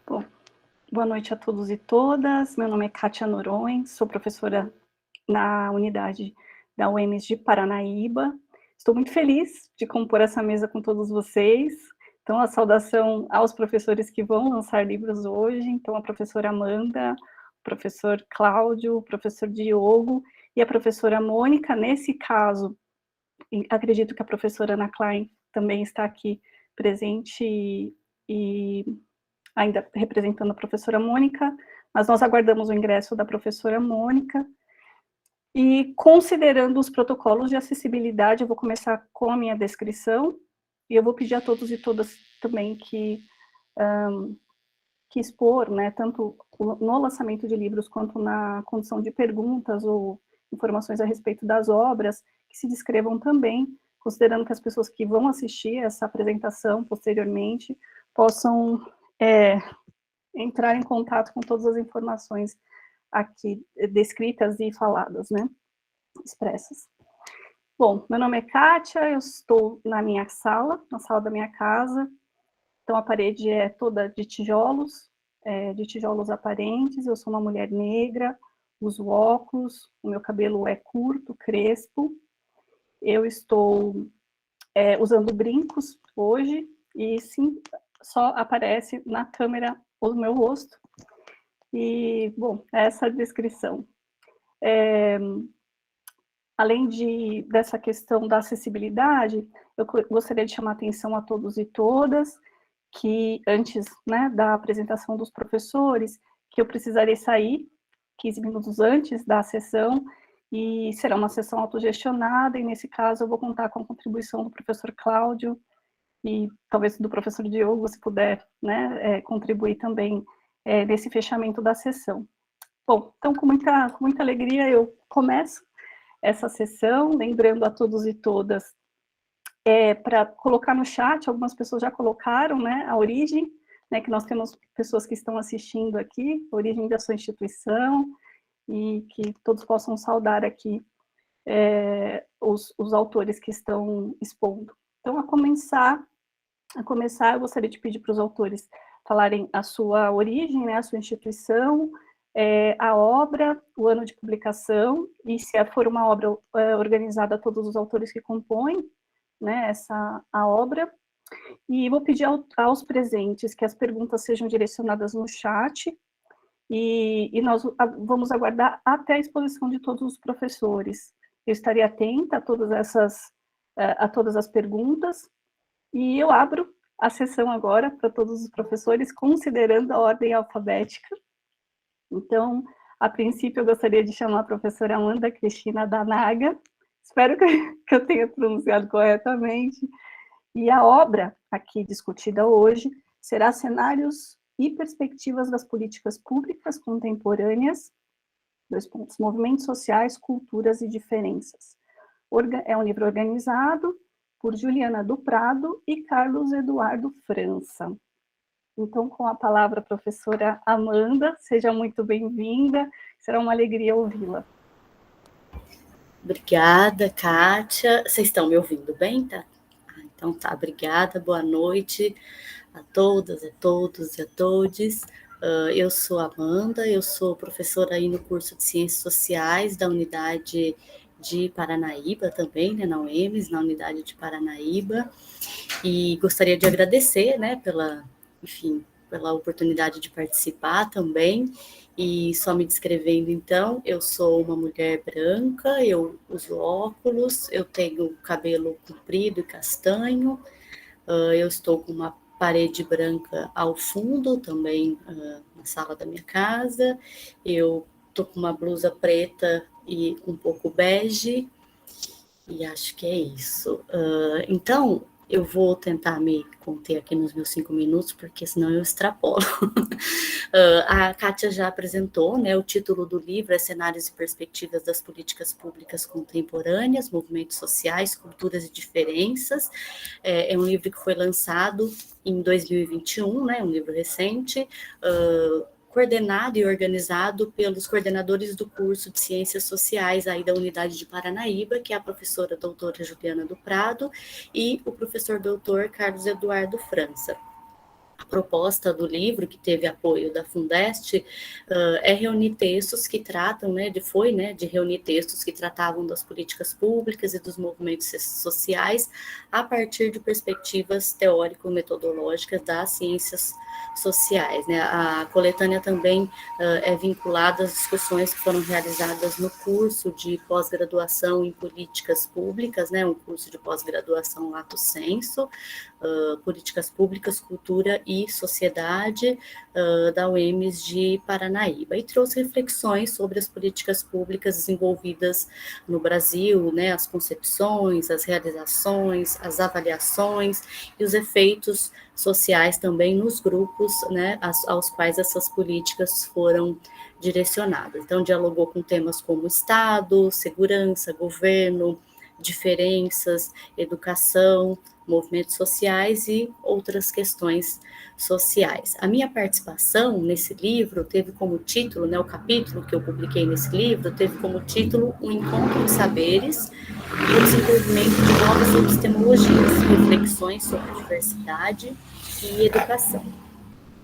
Bom, boa noite a todos e todas. Meu nome é Kátia Noronha, sou professora na unidade da UEMS de Paranaíba. Estou muito feliz de compor essa mesa com todos vocês. Então, a saudação aos professores que vão lançar livros hoje. Então, a professora Amanda, o professor Cláudio, o professor Diogo e a professora Mônica. Nesse caso, acredito que a professora Ana Klein também está aqui presente e ainda representando a professora Mônica, mas nós aguardamos o ingresso da professora Mônica. E considerando os protocolos de acessibilidade, eu vou começar com a minha descrição, e eu vou pedir a todos e todas também que expor, né, tanto no lançamento de livros, quanto na condição de perguntas ou informações a respeito das obras, que se descrevam também, considerando que as pessoas que vão assistir essa apresentação posteriormente possam entrar em contato com todas as informações aqui descritas e faladas, né, expressas. Bom, meu nome é Kátia, eu estou na minha sala, na sala da minha casa. Então, a parede é toda de tijolos aparentes. Eu sou uma mulher negra, uso óculos, o meu cabelo é curto, crespo. Eu estou usando brincos hoje, e sim, só aparece na câmera o meu rosto. E, bom, essa é a descrição. Além dessa questão da acessibilidade, eu gostaria de chamar a atenção a todos e todas que antes, né, da apresentação dos professores, que eu precisarei sair 15 minutos antes da sessão, e será uma sessão autogestionada, e nesse caso eu vou contar com a contribuição do professor Cláudio, e talvez do professor Diogo, se puder, né, contribuir também nesse fechamento da sessão. Bom, então com muita alegria eu começo essa sessão, lembrando a todos e todas para colocar no chat. Algumas pessoas já colocaram, né, a origem, né, que nós temos pessoas que estão assistindo aqui, a origem da sua instituição, e que todos possam saudar aqui os autores que estão expondo. Então, a começar, eu gostaria de pedir para os autores falarem a sua origem, né, a sua instituição, a obra, o ano de publicação, e se for uma obra organizada a todos os autores que compõem, né, a obra. E vou pedir aos presentes que as perguntas sejam direcionadas no chat, e nós vamos aguardar até a exposição de todos os professores. Eu estarei atenta a todas as perguntas, e eu abro a sessão agora para todos os professores, considerando a ordem alfabética. Então, a princípio, eu gostaria de chamar a professora Amanda Cristina Danaga. Espero que eu tenha pronunciado corretamente. E a obra aqui discutida hoje será Cenários e Perspectivas das Políticas Públicas Contemporâneas, Movimentos Sociais, Culturas e Diferenças. É um livro organizado por Juliana do Prado e Carlos Eduardo França. Então, com a palavra, a professora Amanda, seja muito bem-vinda, será uma alegria ouvi-la. Obrigada, Kátia. Vocês estão me ouvindo bem, tá? Então tá, obrigada, boa noite a todas, a todos e a todes. Eu sou Amanda, eu sou professora aí no curso de Ciências Sociais da unidade de Paranaíba também, né, na UEMS, na unidade de Paranaíba, e gostaria de agradecer, né, pela oportunidade de participar também. E só me descrevendo, então, eu sou uma mulher branca, eu uso óculos, eu tenho cabelo comprido e castanho, eu estou com uma parede branca ao fundo também, na sala da minha casa, eu estou com uma blusa preta e um pouco bege, e acho que é isso. Então, eu vou tentar me conter aqui nos meus 5 minutos, porque senão eu extrapolo. A Kátia já apresentou, né, o título do livro é Cenários e Perspectivas das Políticas Públicas Contemporâneas, Movimentos Sociais, Culturas e Diferenças. É um livro que foi lançado em 2021, né, um livro recente, coordenado e organizado pelos coordenadores do curso de Ciências Sociais aí da unidade de Paranaíba, que é a professora doutora Juliana do Prado e o professor doutor Carlos Eduardo França. proposta do livro, que teve apoio da Fundest, é reunir textos que tratam, de reunir textos que tratavam das políticas públicas e dos movimentos sociais a partir de perspectivas teórico-metodológicas das ciências sociais, né? A coletânea também é vinculada às discussões que foram realizadas no curso de pós-graduação em políticas públicas, né? Um curso de pós-graduação lato sensu, políticas públicas, cultura e sociedade, da UEMS de Paranaíba, e trouxe reflexões sobre as políticas públicas desenvolvidas no Brasil, né, as concepções, as realizações, as avaliações e os efeitos sociais também nos grupos, né, aos quais essas políticas foram direcionadas. Então, dialogou com temas como Estado, segurança, governo, diferenças, educação, movimentos sociais e outras questões sociais. A minha participação nesse livro teve como título, né, o capítulo que eu publiquei nesse livro, teve como título Um Encontro de Saberes e o Desenvolvimento de Novas Epistemologias, Reflexões sobre Diversidade e Educação.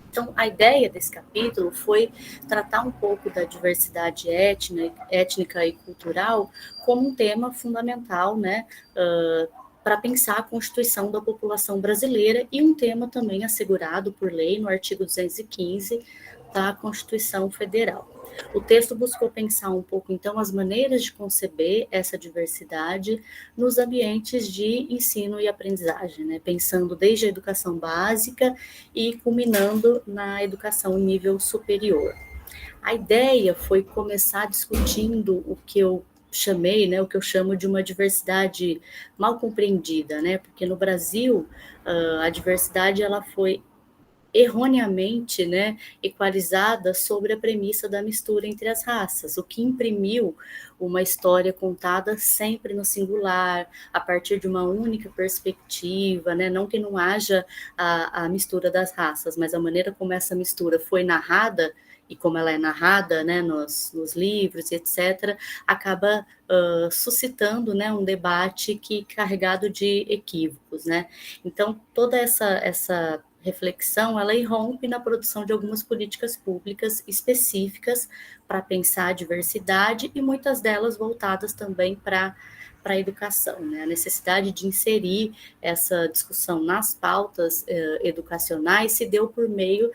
Então, a ideia desse capítulo foi tratar um pouco da diversidade étnica e cultural como um tema fundamental, né, para pensar a constituição da população brasileira, e um tema também assegurado por lei no artigo 215 da Constituição Federal. O texto buscou pensar um pouco, então, as maneiras de conceber essa diversidade nos ambientes de ensino e aprendizagem, né? Pensando desde a educação básica e culminando na educação em nível superior. A ideia foi começar discutindo o que eu chamei, né, o que eu chamo de uma diversidade mal compreendida, né? Porque no Brasil, a diversidade ela foi erroneamente, né, equalizada sobre a premissa da mistura entre as raças, o que imprimiu uma história contada sempre no singular, a partir de uma única perspectiva, né, não que não haja a mistura das raças, mas a maneira como essa mistura foi narrada, e como ela é narrada, né, nos livros, etc., acaba suscitando, né, um debate carregado de equívocos, né? Então, toda essa reflexão, ela irrompe na produção de algumas políticas públicas específicas para pensar a diversidade, e muitas delas voltadas também para a educação, né? A necessidade de inserir essa discussão nas pautas educacionais se deu por meio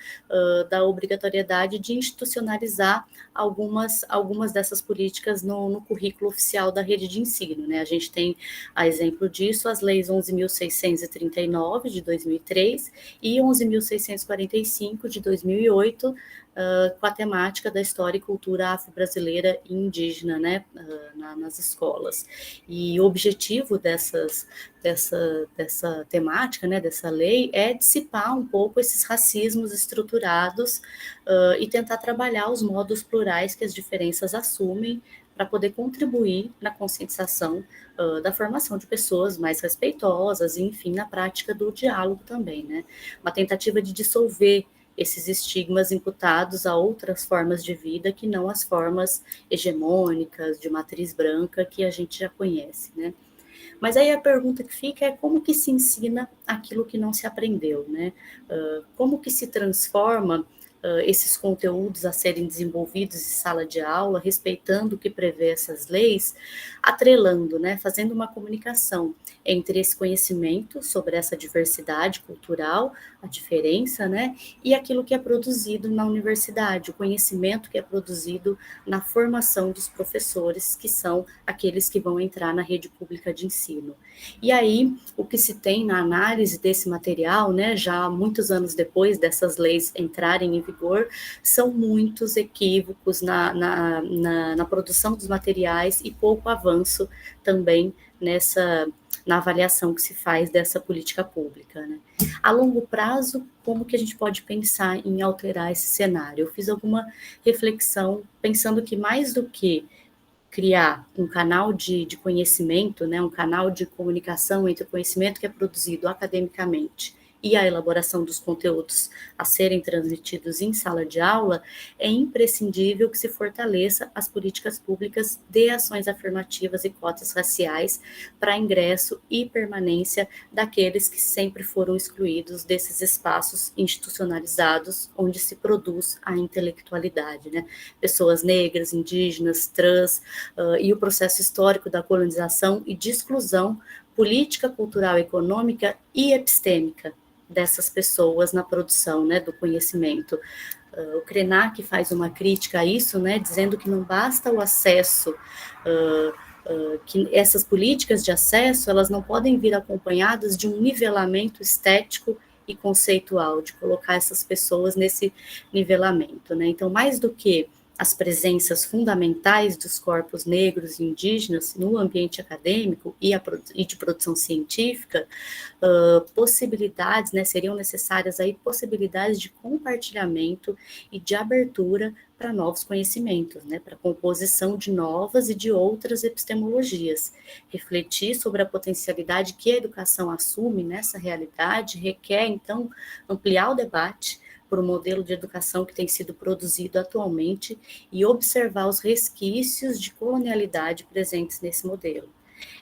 da obrigatoriedade de institucionalizar algumas dessas políticas no currículo oficial da rede de ensino, né? A gente tem, a exemplo disso, as leis 11.639 de 2003 e 11.645 de 2008, com a temática da história e cultura afro-brasileira e indígena, né, nas escolas. E o objetivo dessa temática, né, dessa lei, é dissipar um pouco esses racismos estruturados e tentar trabalhar os modos plurais que as diferenças assumem para poder contribuir na conscientização da formação de pessoas mais respeitosas e, enfim, na prática do diálogo também, né? Uma tentativa de dissolver esses estigmas imputados a outras formas de vida que não as formas hegemônicas de matriz branca que a gente já conhece, né? Mas aí a pergunta que fica é como que se ensina aquilo que não se aprendeu, né? Como que se transforma esses conteúdos a serem desenvolvidos em sala de aula, respeitando o que prevê essas leis, atrelando, né, fazendo uma comunicação entre esse conhecimento sobre essa diversidade cultural, a diferença, né, e aquilo que é produzido na universidade, o conhecimento que é produzido na formação dos professores, que são aqueles que vão entrar na rede pública de ensino. E aí, o que se tem na análise desse material, né, já muitos anos depois dessas leis entrarem em vigor, são muitos equívocos na produção dos materiais e pouco avanço também na avaliação que se faz dessa política pública, né? A longo prazo, como que a gente pode pensar em alterar esse cenário? Eu fiz alguma reflexão pensando que mais do que criar um canal de conhecimento, né, um canal de comunicação entre o conhecimento que é produzido academicamente e a elaboração dos conteúdos a serem transmitidos em sala de aula, é imprescindível que se fortaleça as políticas públicas de ações afirmativas e cotas raciais para ingresso e permanência daqueles que sempre foram excluídos desses espaços institucionalizados onde se produz a intelectualidade, né? Pessoas negras, indígenas, trans, e o processo histórico da colonização e de exclusão política, cultural, econômica e epistêmica dessas pessoas na produção, né, do conhecimento. O Krenak faz uma crítica a isso, né, dizendo que não basta o acesso, que essas políticas de acesso, elas não podem vir acompanhadas de um nivelamento estético e conceitual, de colocar essas pessoas nesse nivelamento, né. Então, mais do que as presenças fundamentais dos corpos negros e indígenas no ambiente acadêmico e de produção científica, possibilidades, né, seriam necessárias aí possibilidades de compartilhamento e de abertura para novos conhecimentos, né, para a composição de novas e de outras epistemologias. Refletir sobre a potencialidade que a educação assume nessa realidade requer, então, ampliar o debate por um modelo de educação que tem sido produzido atualmente e observar os resquícios de colonialidade presentes nesse modelo.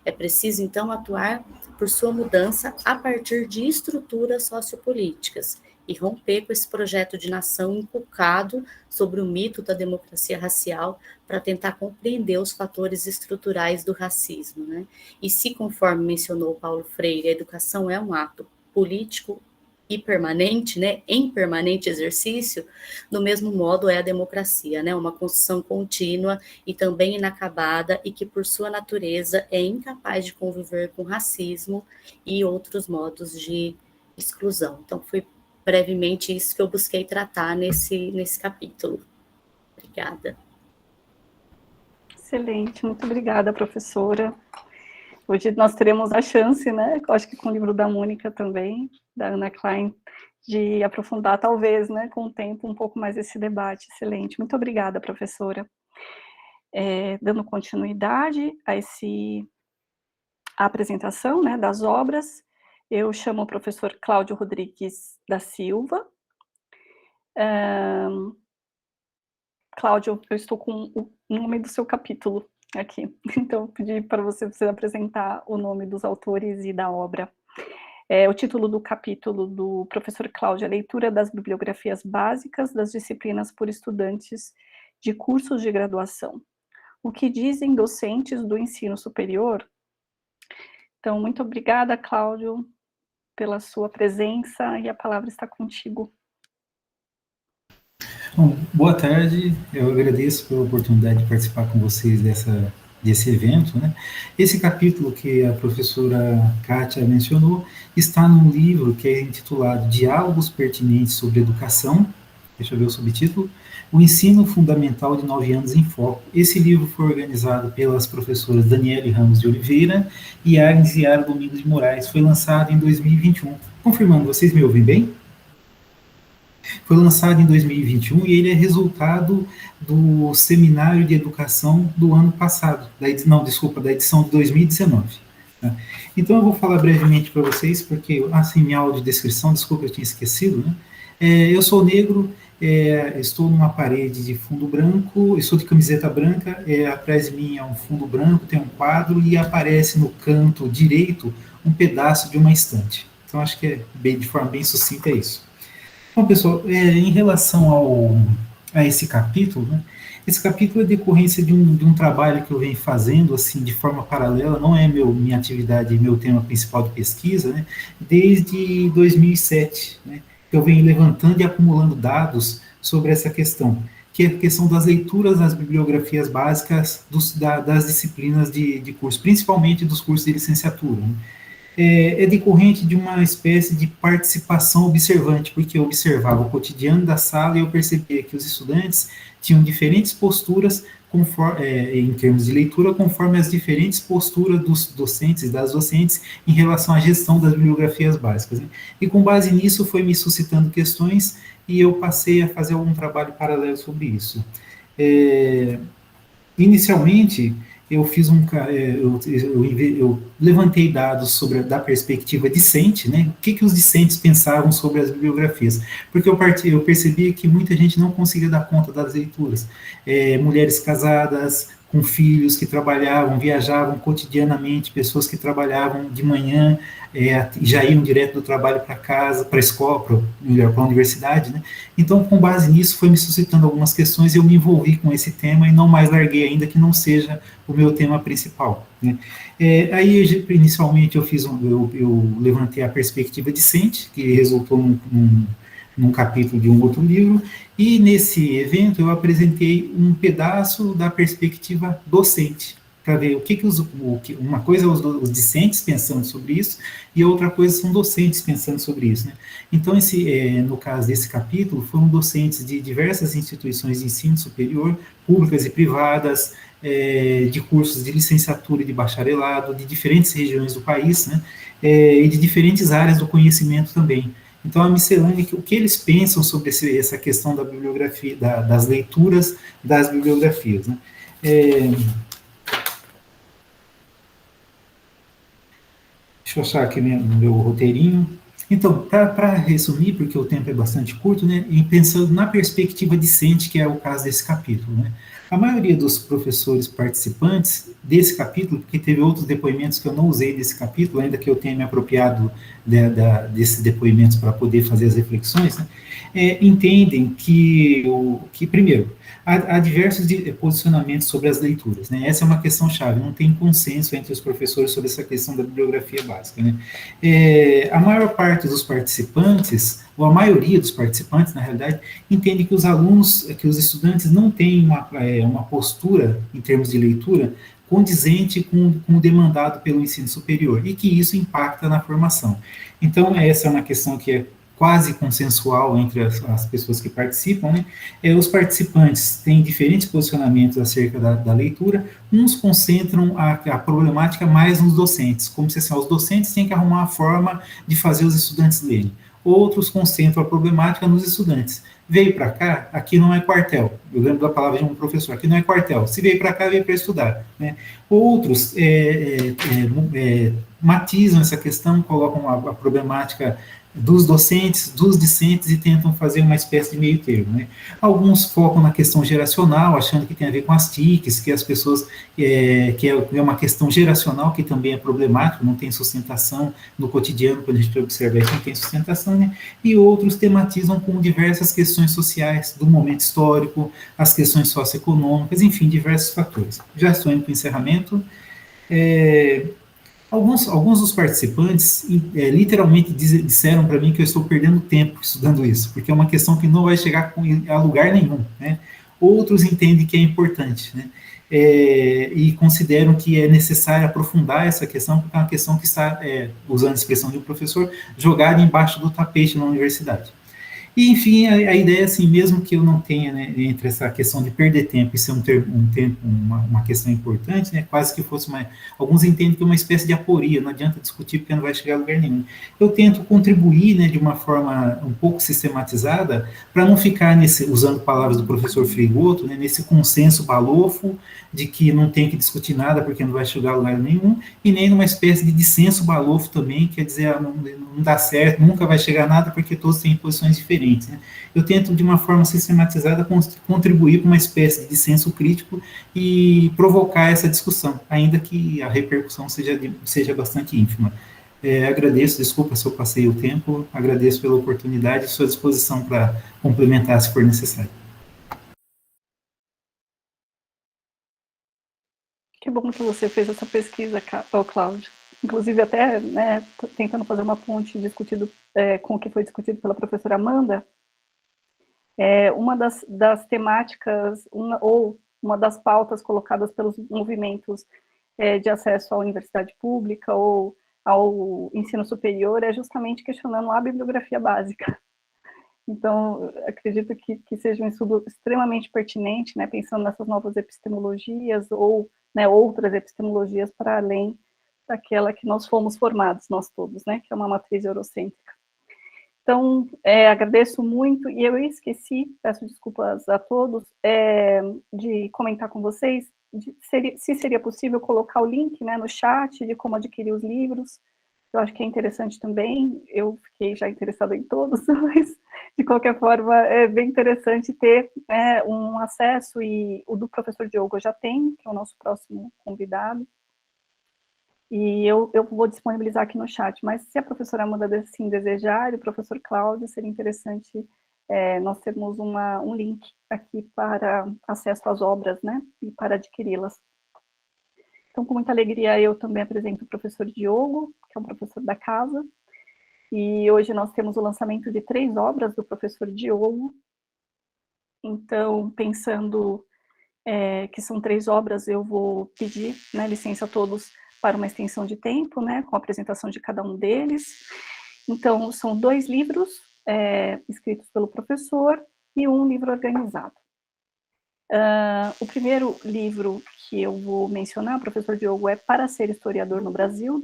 É preciso, então, atuar por sua mudança a partir de estruturas sociopolíticas e romper com esse projeto de nação inculcado sobre o mito da democracia racial para tentar compreender os fatores estruturais do racismo, né? E se, conforme mencionou Paulo Freire, a educação é um ato político e permanente, né, em permanente exercício, do mesmo modo é a democracia, né, uma construção contínua e também inacabada e que, por sua natureza, é incapaz de conviver com racismo e outros modos de exclusão. Então, foi brevemente isso que eu busquei tratar nesse capítulo. Obrigada. Excelente, muito obrigada, professora. Hoje nós teremos a chance, né, eu acho que com o livro da Mônica também, da Ana Klein, de aprofundar, talvez, né, com o tempo, um pouco mais esse debate. Excelente. Muito obrigada, professora. Dando continuidade a a apresentação, né, das obras, eu chamo o professor Cláudio Rodrigues da Silva. Cláudio, eu estou com o nome do seu capítulo aqui, então eu pedi para você apresentar o nome dos autores e da obra. O título do capítulo do professor Cláudio é Leitura das Bibliografias Básicas das Disciplinas por Estudantes de Cursos de Graduação. O que dizem docentes do ensino superior? Então, muito obrigada, Cláudio, pela sua presença, e a palavra está contigo. Bom, boa tarde, eu agradeço pela oportunidade de participar com vocês desse evento, né? Esse capítulo que a professora Kátia mencionou está num livro que é intitulado Diálogos Pertinentes sobre Educação, deixa eu ver o subtítulo, O Ensino Fundamental de 9 Anos em Foco. Esse livro foi organizado pelas professoras Daniele Ramos de Oliveira e Agnes Yara Domingos de Moraes, foi lançado em 2021. Confirmando, vocês me ouvem bem? Foi lançado em 2021 e ele é resultado do Seminário de Educação do ano passado, da edição de 2019. Tá? Então eu vou falar brevemente para vocês, porque assim, minha audiodescrição, desculpa, eu tinha esquecido, né? Eu sou negro, estou numa parede de fundo branco, estou de camiseta branca, atrás de mim é um fundo branco, tem um quadro e aparece no canto direito um pedaço de uma estante. Então acho que de forma bem sucinta é isso. Bom, pessoal, em relação a esse capítulo, né, esse capítulo é decorrência de um trabalho que eu venho fazendo, assim, de forma paralela, não é minha atividade, meu tema principal de pesquisa, né, desde 2007, né, que eu venho levantando e acumulando dados sobre essa questão, que é a questão das leituras das bibliografias básicas das disciplinas de curso, principalmente dos cursos de licenciatura, né. Decorrente de uma espécie de participação observante, porque eu observava o cotidiano da sala e eu percebia que os estudantes tinham diferentes posturas em termos de leitura, conforme as diferentes posturas dos docentes e das docentes em relação à gestão das bibliografias básicas, né? E com base nisso foi me suscitando questões e eu passei a fazer algum trabalho paralelo sobre isso. Inicialmente, eu fiz eu levantei dados sobre da perspectiva discente, né? O que os discentes pensavam sobre as bibliografias? Porque eu percebi que muita gente não conseguia dar conta das leituras. Mulheres casadas, com filhos que trabalhavam, viajavam cotidianamente, pessoas que trabalhavam de manhã, já iam direto do trabalho para casa, para a escola, para a universidade, né? Então, com base nisso, foi me suscitando algumas questões e eu me envolvi com esse tema e não mais larguei ainda que não seja o meu tema principal, né? Aí, inicialmente, eu levantei a perspectiva discente, que resultou num capítulo de um outro livro, e nesse evento eu apresentei um pedaço da perspectiva docente, para ver uma coisa é os discentes pensando sobre isso, e outra coisa são docentes pensando sobre isso, né? Então, no caso desse capítulo, foram docentes de diversas instituições de ensino superior, públicas e privadas, de cursos de licenciatura e de bacharelado, de diferentes regiões do país, né? E de diferentes áreas do conhecimento também. Então, a miscelânea, o que eles pensam sobre essa questão da bibliografia, das leituras das bibliografias, né? Deixa eu achar aqui meu roteirinho. Então, para resumir, porque o tempo é bastante curto, né, e pensando na perspectiva discente, que é o caso desse capítulo, né, a maioria dos professores participantes desse capítulo, porque teve outros depoimentos que eu não usei desse capítulo, ainda que eu tenha me apropriado desses depoimentos para poder fazer as reflexões, né, entendem que primeiro, há diversos posicionamentos sobre as leituras, né? Essa é uma questão chave, não tem consenso entre os professores sobre essa questão da bibliografia básica, né? A maior parte dos participantes, ou a maioria dos participantes, na realidade, entende que os estudantes não têm uma postura, em termos de leitura, condizente com o demandado pelo ensino superior, e que isso impacta na formação. Então, essa é uma questão que é quase consensual entre as pessoas que participam, né? Os participantes têm diferentes posicionamentos acerca da leitura, uns concentram a problemática mais nos docentes, como se assim, os docentes têm que arrumar uma forma de fazer os estudantes lerem. Outros concentram a problemática nos estudantes. Veio para cá, aqui não é quartel. Eu lembro da palavra de um professor, aqui não é quartel. Se veio para cá, veio para estudar, né? Outros matizam essa questão, colocam a problemática dos docentes, dos discentes, e tentam fazer uma espécie de meio termo, né? Alguns focam na questão geracional, achando que tem a ver com as TICs, que as pessoas, que é uma questão geracional, que também é problemático, não tem sustentação no cotidiano, quando a gente observa isso, não tem sustentação, né? E outros tematizam com diversas questões sociais, do momento histórico, as questões socioeconômicas, enfim, diversos fatores. Já estou indo para o encerramento. Alguns dos participantes literalmente disseram para mim que eu estou perdendo tempo estudando isso, porque é uma questão que não vai chegar a lugar nenhum, né? Outros entendem que é importante, né? E consideram que é necessário aprofundar essa questão, porque é uma questão que está, usando a expressão de um professor, jogada embaixo do tapete na universidade. E, enfim, a ideia é assim, mesmo que eu não tenha, né, entre essa questão de perder tempo e ser uma questão importante, né, quase que fosse alguns entendem que é uma espécie de aporia, não adianta discutir porque não vai chegar a lugar nenhum. Eu tento contribuir, né, de uma forma um pouco sistematizada, para não ficar usando palavras do professor Frigoto, né, nesse consenso balofo de que não tem que discutir nada porque não vai chegar a lugar nenhum, e nem numa espécie de dissenso balofo também, quer dizer, não dá certo, nunca vai chegar a nada porque todos têm posições diferentes, né? Eu tento, de uma forma sistematizada, contribuir para uma espécie de dissenso crítico e provocar essa discussão, ainda que a repercussão seja bastante ínfima. Agradeço, desculpa se eu passei o tempo, agradeço pela oportunidade e sua disposição para complementar se for necessário. Que bom que você fez essa pesquisa, Cláudio. Inclusive, até, né, tentando fazer uma ponte com o que foi discutido pela professora Amanda, uma das temáticas, uma das pautas colocadas pelos movimentos de acesso à universidade pública ou ao ensino superior é justamente questionando a bibliografia básica. Então, acredito que seja um estudo extremamente pertinente, né, pensando nessas novas epistemologias ou, né, outras epistemologias para além daquela que nós fomos formados, nós todos, né, que é uma matriz eurocêntrica. Então, agradeço muito, e eu esqueci, peço desculpas a todos, de comentar com vocês, se seria possível colocar o link, né, no chat de como adquirir os livros. Eu acho que é interessante também, eu fiquei já interessada em todos, mas, de qualquer forma, é bem interessante ter um acesso, e o do professor Diogo eu já tenho, que é o nosso próximo convidado, e eu vou disponibilizar aqui no chat, mas se a professora Amanda assim desejar, e o professor Cláudio, seria interessante nós termos um link aqui para acesso às obras, né, e para adquiri-las. Então, com muita alegria, eu também apresento o professor Diogo, que é um professor da casa, e hoje nós temos o lançamento de 3 obras do professor Diogo. Então, pensando que são 3 obras, eu vou pedir, né, licença a todos para uma extensão de tempo, né, com a apresentação de cada um deles. Então, são 2 livros escritos pelo professor e um livro organizado. O primeiro livro que eu vou mencionar, professor Diogo, é Para Ser Historiador no Brasil, :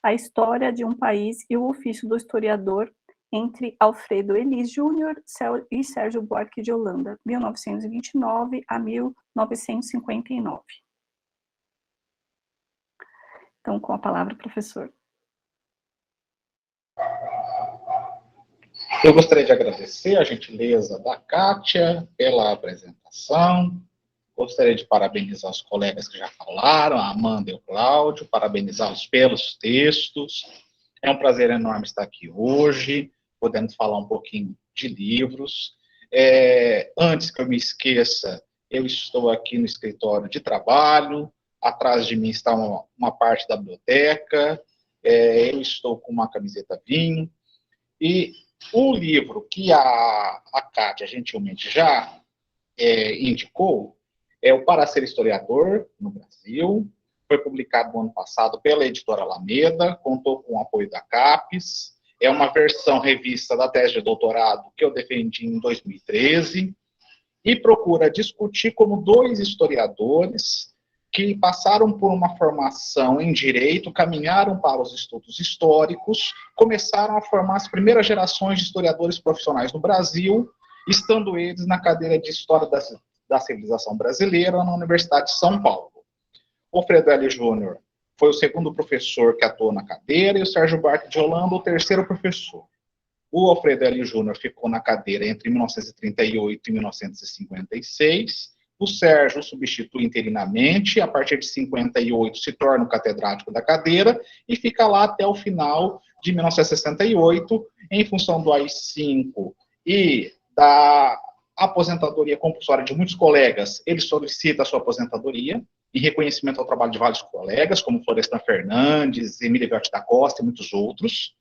A História de um País e o Ofício do Historiador, entre Alfredo Elis Júnior e Sérgio Buarque de Holanda, 1929 a 1959. Então, com a palavra, professor. Eu gostaria de agradecer a gentileza da Kátia pela apresentação. Gostaria de parabenizar os colegas que já falaram, a Amanda e o Cláudio, parabenizá-los pelos textos. É um prazer enorme estar aqui hoje, podendo falar um pouquinho de livros. Antes que eu me esqueça, eu estou aqui no escritório de trabalho, atrás de mim está uma parte da biblioteca, eu estou com uma camiseta vinho, e o livro que a Kátia gentilmente já indicou é o Para Ser Historiador no Brasil. Foi publicado no ano passado pela editora Alameda, contou com o apoio da CAPES. É uma versão revista da tese de doutorado que eu defendi em 2013 e procura discutir como 2 historiadores que passaram por uma formação em direito, caminharam para os estudos históricos, começaram a formar as primeiras gerações de historiadores profissionais no Brasil, estando eles na cadeira de História da Civilização Brasileira na Universidade de São Paulo. O Alfredo Elis Júnior foi o segundo professor que atuou na cadeira, e o Sérgio Buarque de Holanda, o terceiro professor. O Alfredo Elis Júnior ficou na cadeira entre 1938 e 1956, o Sérgio substitui interinamente, a partir de 58 se torna o catedrático da cadeira e fica lá até o final de 1968, em função do AI-5 e da aposentadoria compulsória de muitos colegas. Ele solicita a sua aposentadoria, em reconhecimento ao trabalho de vários colegas, como Florestan Fernandes, Emília Viotti da Costa e muitos outros.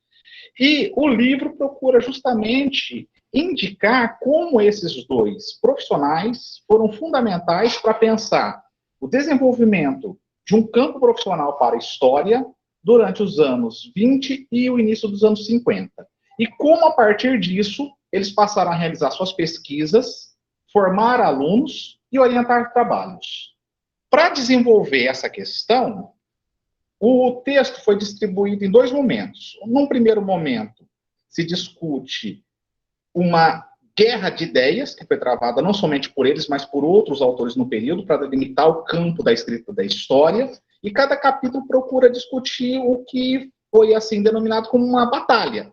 E o livro procura justamente indicar como esses 2 profissionais foram fundamentais para pensar o desenvolvimento de um campo profissional para a história durante os anos 20 e o início dos anos 50. E como, a partir disso, eles passaram a realizar suas pesquisas, formar alunos e orientar trabalhos. Para desenvolver essa questão, o texto foi distribuído em 2 momentos. Num primeiro momento, se discute uma guerra de ideias, que foi travada não somente por eles, mas por outros autores no período, para delimitar o campo da escrita da história, e cada capítulo procura discutir o que foi assim denominado como uma batalha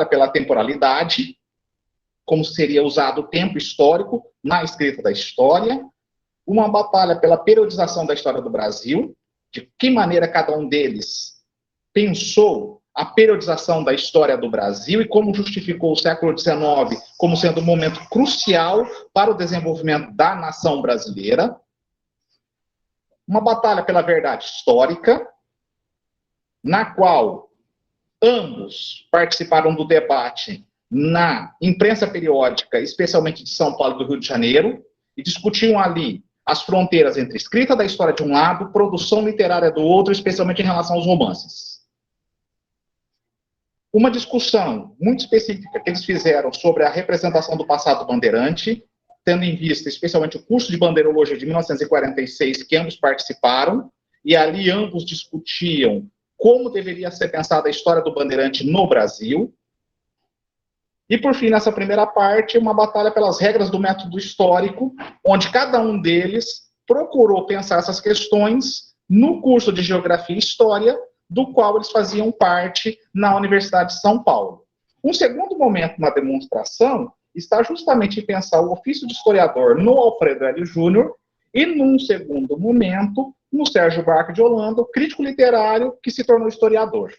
pela temporalidade, como seria usado o tempo histórico na escrita da história, uma batalha pela periodização da história do Brasil, de que maneira cada um deles pensou a periodização da história do Brasil e como justificou o século XIX como sendo um momento crucial para o desenvolvimento da nação brasileira. Uma batalha pela verdade histórica, na qual ambos participaram do debate na imprensa periódica, especialmente de São Paulo e do Rio de Janeiro, e discutiam ali as fronteiras entre escrita da história de um lado, produção literária do outro, especialmente em relação aos romances. Uma discussão muito específica que eles fizeram sobre a representação do passado bandeirante, tendo em vista especialmente o curso de bandeirologia de 1946, que ambos participaram, e ali ambos discutiam como deveria ser pensada a história do bandeirante no Brasil. E, por fim, nessa primeira parte, uma batalha pelas regras do método histórico, onde cada um deles procurou pensar essas questões no curso de Geografia e História, do qual eles faziam parte na Universidade de São Paulo. Um segundo momento na demonstração está justamente em pensar o ofício de historiador no Alfredo L. Júnior e, num segundo momento, no Sérgio Buarque de Holanda, o crítico literário que se tornou historiador.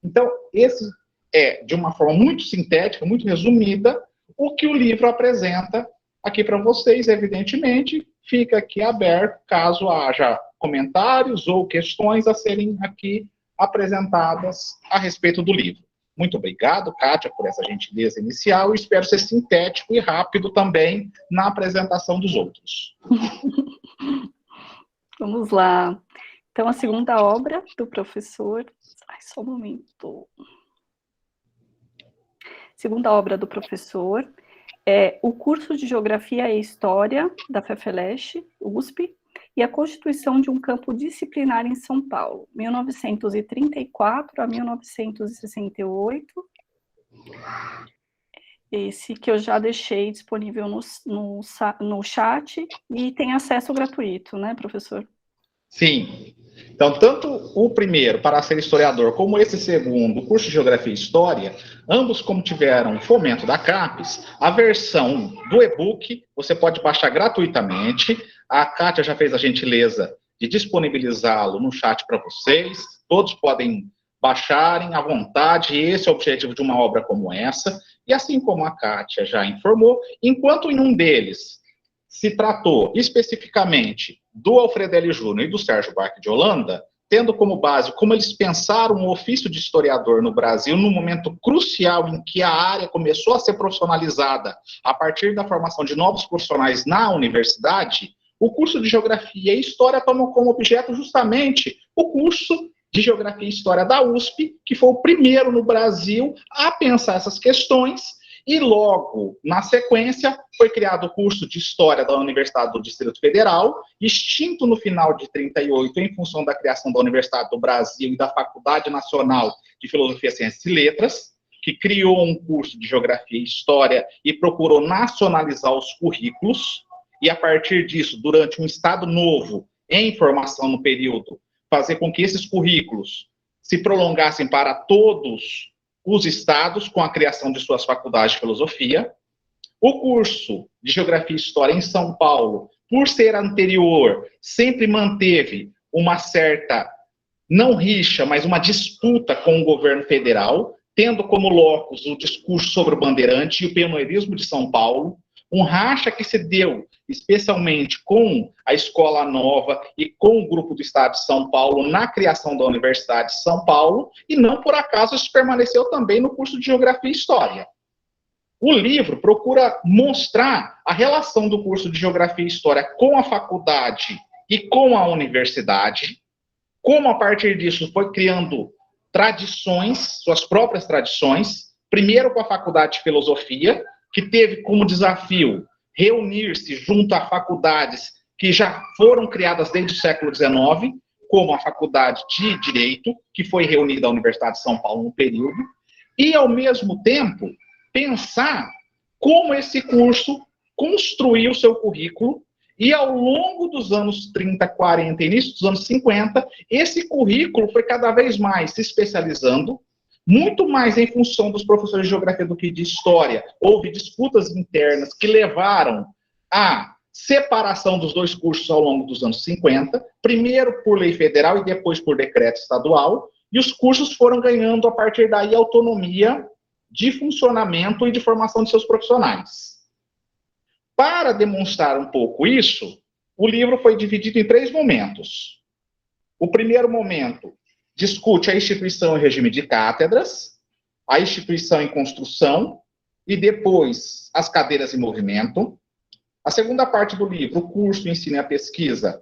Então, esse é, de uma forma muito sintética, muito resumida, o que o livro apresenta aqui para vocês. Evidentemente, fica aqui aberto, caso haja comentários ou questões a serem aqui apresentadas a respeito do livro. Muito obrigado, Kátia, por essa gentileza inicial, e espero ser sintético e rápido também na apresentação dos outros. Vamos lá. Então, a segunda obra do professor... só um momento. Segunda obra do professor é o curso de Geografia e História da FEFELESH, USP, e a Constituição de um Campo Disciplinar em São Paulo, 1934 a 1968. Esse que eu já deixei disponível no chat e tem acesso gratuito, né, professor? Sim. Então, tanto o primeiro, para ser historiador, como esse segundo, o curso de Geografia e História, ambos como tiveram fomento da CAPES, a versão do e-book você pode baixar gratuitamente. A Kátia já fez a gentileza de disponibilizá-lo no chat para vocês. Todos podem baixarem à vontade, esse é o objetivo de uma obra como essa. E assim como a Kátia já informou, enquanto em um deles se tratou especificamente do Alfredo L. Júnior e do Sérgio Buarque de Holanda, tendo como base como eles pensaram o ofício de historiador no Brasil num momento crucial em que a área começou a ser profissionalizada a partir da formação de novos profissionais na universidade, o curso de Geografia e História tomou como objeto justamente o curso de Geografia e História da USP, que foi o primeiro no Brasil a pensar essas questões. E logo, na sequência, foi criado o curso de História da Universidade do Distrito Federal, extinto no final de 1938, em função da criação da Universidade do Brasil e da Faculdade Nacional de Filosofia, Ciências e Letras, que criou um curso de Geografia e História e procurou nacionalizar os currículos, e a partir disso, durante um Estado novo, em formação no período, fazer com que esses currículos se prolongassem para todos os estados, com a criação de suas faculdades de filosofia. O curso de Geografia e História em São Paulo, por ser anterior, sempre manteve uma certa, não rixa, mas uma disputa com o governo federal, tendo como locus o discurso sobre o bandeirante e o pioneirismo de São Paulo, um racha que se deu especialmente com a Escola Nova e com o Grupo do Estado de São Paulo na criação da Universidade de São Paulo, e não por acaso isso permaneceu também no curso de Geografia e História. O livro procura mostrar a relação do curso de Geografia e História com a faculdade e com a universidade, como a partir disso foi criando tradições, suas próprias tradições, primeiro com a Faculdade de Filosofia, que teve como desafio reunir-se junto a faculdades que já foram criadas desde o século XIX, como a Faculdade de Direito, que foi reunida à Universidade de São Paulo no período, e, ao mesmo tempo, pensar como esse curso construiu o seu currículo, e ao longo dos anos 30, 40, início dos anos 50, esse currículo foi cada vez mais se especializando, muito mais em função dos professores de geografia do que de história. Houve disputas internas que levaram à separação dos dois cursos ao longo dos anos 50, primeiro por lei federal e depois por decreto estadual, e os cursos foram ganhando, a partir daí, autonomia de funcionamento e de formação de seus profissionais. Para demonstrar um pouco isso, o livro foi dividido em 3 momentos. O primeiro momento discute a instituição e regime de cátedras, a instituição em construção, e depois as cadeiras em movimento. A segunda parte do livro, o curso Ensino e a Pesquisa,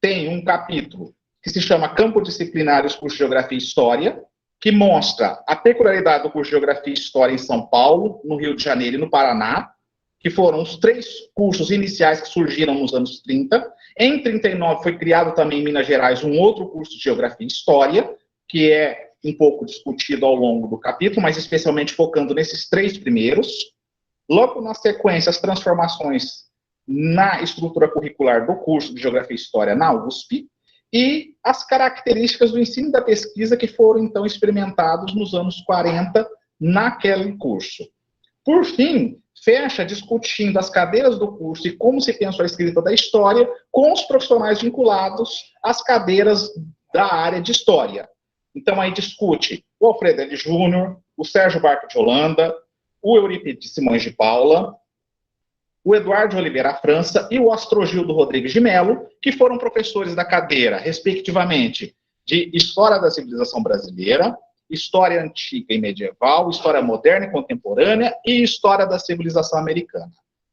tem um capítulo que se chama Campo Disciplinar e os cursos de Geografia e História, que mostra a peculiaridade do curso de Geografia e História em São Paulo, no Rio de Janeiro e no Paraná, que foram os 3 cursos iniciais que surgiram nos anos 30. Em 39 foi criado também em Minas Gerais um outro curso de Geografia e História, que é um pouco discutido ao longo do capítulo, mas especialmente focando nesses 3 primeiros. Logo na sequência, as transformações na estrutura curricular do curso de Geografia e História na USP e as características do ensino e da pesquisa que foram, então, experimentados nos anos 40 naquele curso. Por fim, fecha discutindo as cadeiras do curso e como se pensou a escrita da história com os profissionais vinculados às cadeiras da área de história. Então, aí discute o Alfredo L. Júnior, o Sérgio Barco de Holanda, o Eurípides Simões de Paula, o Eduardo Oliveira França e o Astrogildo Rodrigues de Mello, que foram professores da cadeira, respectivamente, de História da Civilização Brasileira, História Antiga e Medieval, História Moderna e Contemporânea e História da Civilização Americana.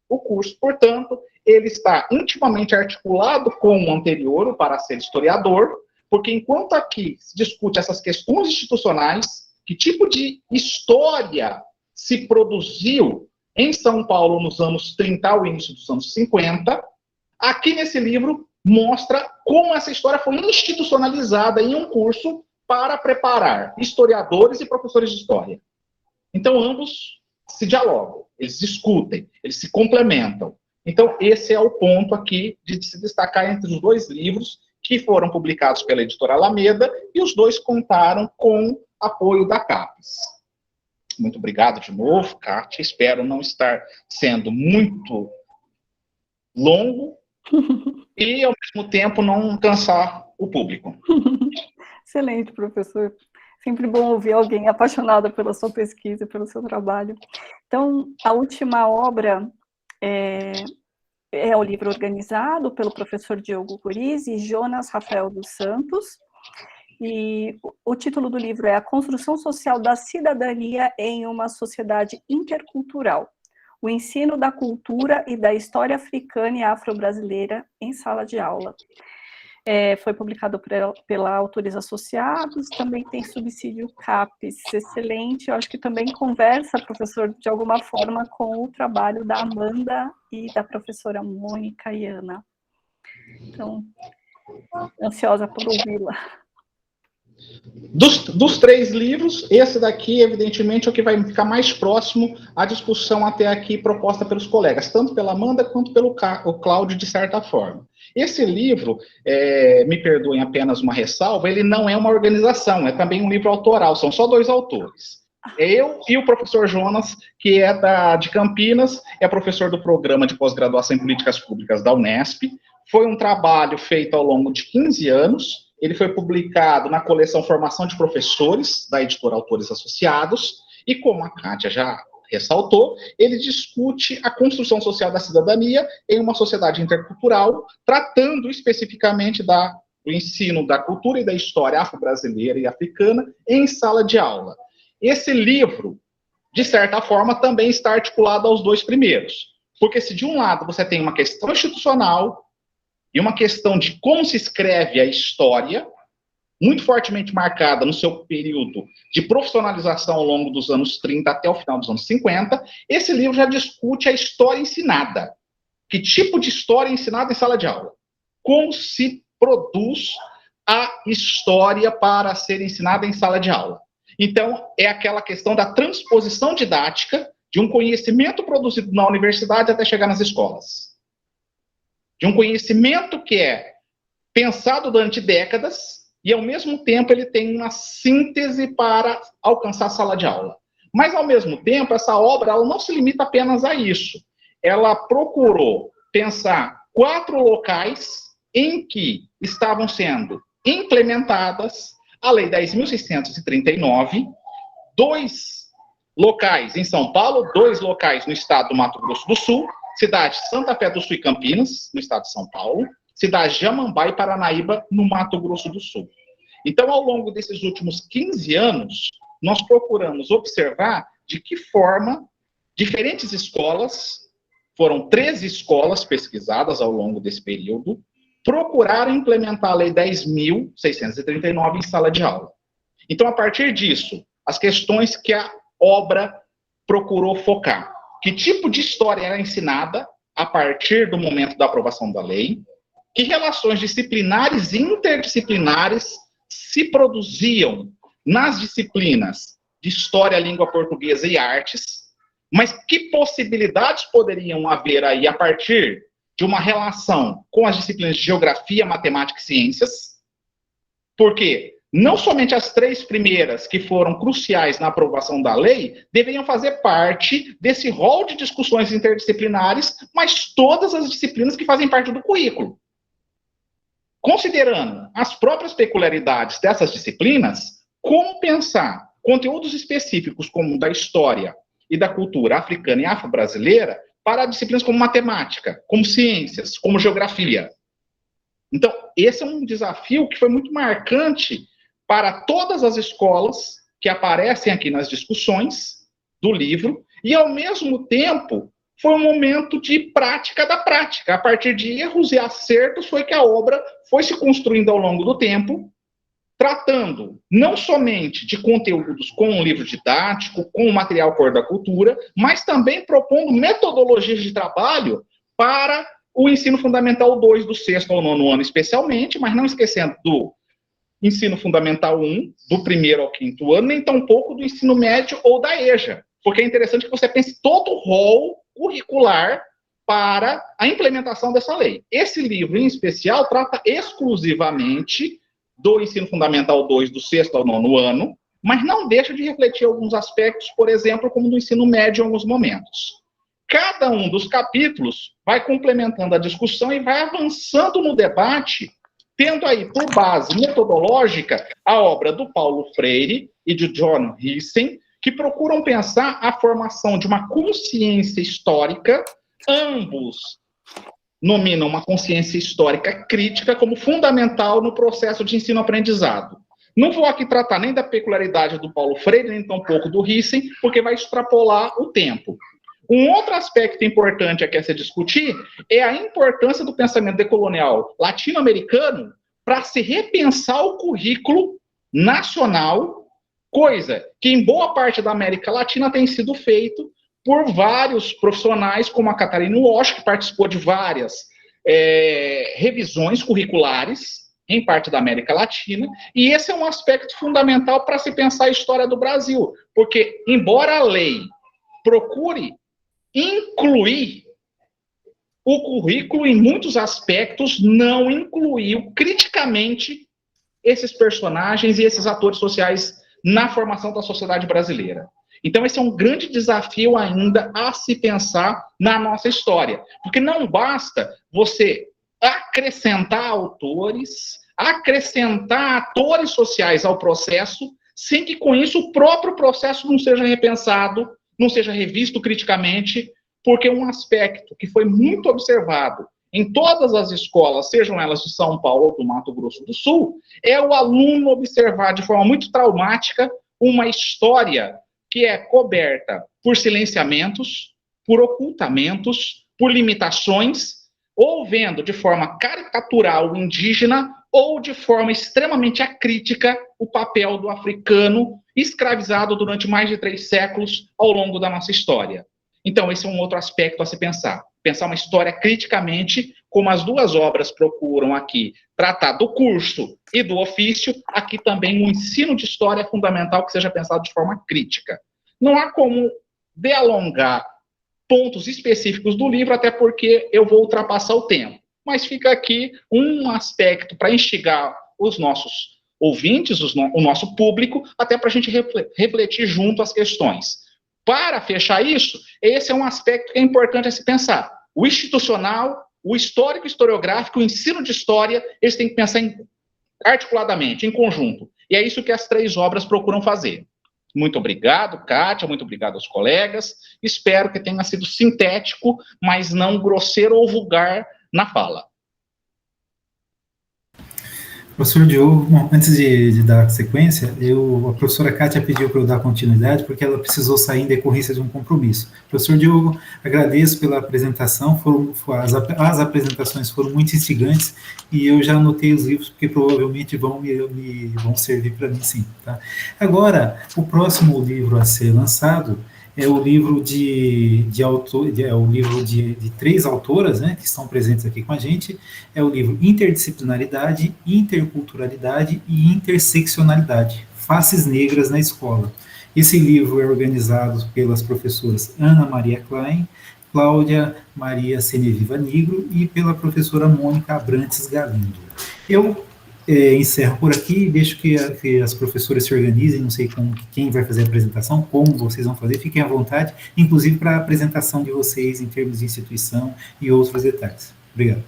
O curso, portanto, ele está intimamente articulado com o anterior, o para ser historiador, porque enquanto aqui se discute essas questões institucionais, que tipo de história se produziu em São Paulo nos anos 30 ao início dos anos 50, aqui nesse livro mostra como essa história foi institucionalizada em um curso para preparar historiadores e professores de história. Então, ambos se dialogam, eles discutem, eles se complementam. Então, esse é o ponto aqui de se destacar entre os 2 livros que foram publicados pela editora Alameda e os 2 contaram com apoio da CAPES. Muito obrigado de novo, Kátia. Espero não estar sendo muito longo e, ao mesmo tempo, não cansar o público. Excelente, professor. Sempre bom ouvir alguém apaixonado pela sua pesquisa, pelo seu trabalho. Então, a última obra é o livro organizado pelo professor Diogo Curiz e Jonas Rafael dos Santos. E o título do livro é A Construção Social da Cidadania em uma Sociedade Intercultural. O ensino da cultura e da história africana e afro-brasileira em sala de aula. Foi publicado pela Autores Associados, também tem subsídio CAPES, excelente. Eu acho que também conversa, professor, de alguma forma com o trabalho da Amanda e da professora Mônica e Ana. Então, ansiosa por ouvi-la. Dos 3 livros, esse daqui, evidentemente, é o que vai ficar mais próximo à discussão até aqui proposta pelos colegas, tanto pela Amanda quanto pelo Cláudio, de certa forma. Esse livro, me perdoem apenas uma ressalva, ele não é uma organização, é também um livro autoral, são só 2 autores. Eu e o professor Jonas, que é de Campinas, é professor do programa de pós-graduação em Políticas Públicas da Unesp. Foi um trabalho feito ao longo de 15 anos, ele foi publicado na coleção Formação de Professores, da editora Autores Associados, e como a Kátia já ressaltou, ele discute a construção social da cidadania em uma sociedade intercultural, tratando especificamente do ensino da cultura e da história afro-brasileira e africana em sala de aula. Esse livro, de certa forma, também está articulado aos 2 primeiros, porque se de um lado você tem uma questão institucional e uma questão de como se escreve a história, muito fortemente marcada no seu período de profissionalização ao longo dos anos 30 até o final dos anos 50, esse livro já discute a história ensinada. Que tipo de história é ensinada em sala de aula? Como se produz a história para ser ensinada em sala de aula? Então, é aquela questão da transposição didática de um conhecimento produzido na universidade até chegar nas escolas. De um conhecimento que é pensado durante décadas e, ao mesmo tempo, ele tem uma síntese para alcançar a sala de aula. Mas, ao mesmo tempo, essa obra ela não se limita apenas a isso. Ela procurou pensar 4 locais em que estavam sendo implementadas a Lei 10.639, 2 locais em São Paulo, 2 locais no estado do Mato Grosso do Sul, cidade de Santa Fé do Sul e Campinas, no estado de São Paulo, cidade de Amambá e Paranaíba, no Mato Grosso do Sul. Então, ao longo desses últimos 15 anos, nós procuramos observar de que forma diferentes escolas, foram 13 escolas pesquisadas ao longo desse período, procuraram implementar a Lei 10.639 em sala de aula. Então, a partir disso, as questões que a obra procurou focar. Que tipo de história era ensinada a partir do momento da aprovação da lei? Que relações disciplinares e interdisciplinares se produziam nas disciplinas de História, Língua Portuguesa e Artes, mas que possibilidades poderiam haver aí a partir de uma relação com as disciplinas de Geografia, Matemática e Ciências, porque não somente as 3 primeiras que foram cruciais na aprovação da lei deveriam fazer parte desse rol de discussões interdisciplinares, mas todas as disciplinas que fazem parte do currículo. Considerando as próprias peculiaridades dessas disciplinas, como pensar conteúdos específicos como da história e da cultura africana e afro-brasileira para disciplinas como matemática, como ciências, como geografia. Então, esse é um desafio que foi muito marcante para todas as escolas que aparecem aqui nas discussões do livro, e, ao mesmo tempo, foi um momento de prática da prática. A partir de erros e acertos foi que a obra foi se construindo ao longo do tempo, tratando não somente de conteúdos com um livro didático, com o material Cor da Cultura, mas também propondo metodologias de trabalho para o ensino fundamental 2, do 6º ao 9º ano especialmente, mas não esquecendo do ensino fundamental 1, do 1º ao 5º ano, nem tampouco do ensino médio ou da EJA, porque é interessante que você pense todo o rol curricular para a implementação dessa lei. Esse livro, em especial, trata exclusivamente do ensino fundamental 2, do 6º ao 9º ano, mas não deixa de refletir alguns aspectos, por exemplo, como do ensino médio em alguns momentos. Cada um dos capítulos vai complementando a discussão e vai avançando no debate, tendo aí por base metodológica a obra do Paulo Freire e de John Heisen, que procuram pensar a formação de uma consciência histórica. Ambos nominam uma consciência histórica crítica como fundamental no processo de ensino-aprendizado. Não vou aqui tratar nem da peculiaridade do Paulo Freire, nem tampouco do Heisen, porque vai extrapolar o tempo. Um outro aspecto importante aqui a se discutir é a importância do pensamento decolonial latino-americano para se repensar o currículo nacional, coisa que em boa parte da América Latina tem sido feito por vários profissionais, como a Catarina Walsh, que participou de várias revisões curriculares em parte da América Latina, e esse é um aspecto fundamental para se pensar a história do Brasil, porque, embora a lei procure incluir o currículo, em muitos aspectos, não incluiu criticamente esses personagens e esses atores sociais na formação da sociedade brasileira. Então, esse é um grande desafio ainda a se pensar na nossa história, porque não basta você acrescentar autores, acrescentar atores sociais ao processo, sem que com isso o próprio processo não seja repensado, não seja revisto criticamente, porque um aspecto que foi muito observado em todas as escolas, sejam elas de São Paulo ou do Mato Grosso do Sul, é o aluno observar de forma muito traumática uma história que é coberta por silenciamentos, por ocultamentos, por limitações, ou vendo de forma caricatural o indígena, ou de forma extremamente acrítica o papel do africano escravizado durante mais de 3 séculos ao longo da nossa história. Então, esse é um outro aspecto a se pensar. Pensar uma história criticamente, como as duas obras procuram aqui tratar do curso e do ofício, aqui também o ensino de história é fundamental que seja pensado de forma crítica. Não há como delongar pontos específicos do livro, até porque eu vou ultrapassar o tempo. Mas fica aqui um aspecto para instigar os nossos ouvintes, o nosso público, até para a gente refletir junto as questões. Para fechar isso, esse é um aspecto que é importante a se pensar. O institucional, o histórico, historiográfico, o ensino de história, eles têm que pensar articuladamente, em conjunto. E é isso que as 3 obras procuram fazer. Muito obrigado, Kátia, muito obrigado aos colegas. Espero que tenha sido sintético, mas não grosseiro ou vulgar na fala. Professor Diogo, bom, antes de dar sequência, a professora Kátia pediu para eu dar continuidade porque ela precisou sair em decorrência de um compromisso. Professor Diogo, agradeço pela apresentação, as apresentações foram muito instigantes e eu já anotei os livros porque provavelmente vão servir para mim sim. Tá? Agora, o próximo livro a ser lançado é o livro é o livro de 3 autoras, né, que estão presentes aqui com a gente. É o livro Interdisciplinaridade, Interculturalidade e Interseccionalidade, Faces Negras na Escola. Esse livro é organizado pelas professoras Ana Maria Klein, Cláudia Maria Seneviva Nigro e pela professora Mônica Abrantes Galindo. Eu encerro por aqui, deixo que as professoras se organizem, não sei quem vai fazer a apresentação, como vocês vão fazer, fiquem à vontade, inclusive para a apresentação de vocês em termos de instituição e outros detalhes. Obrigado.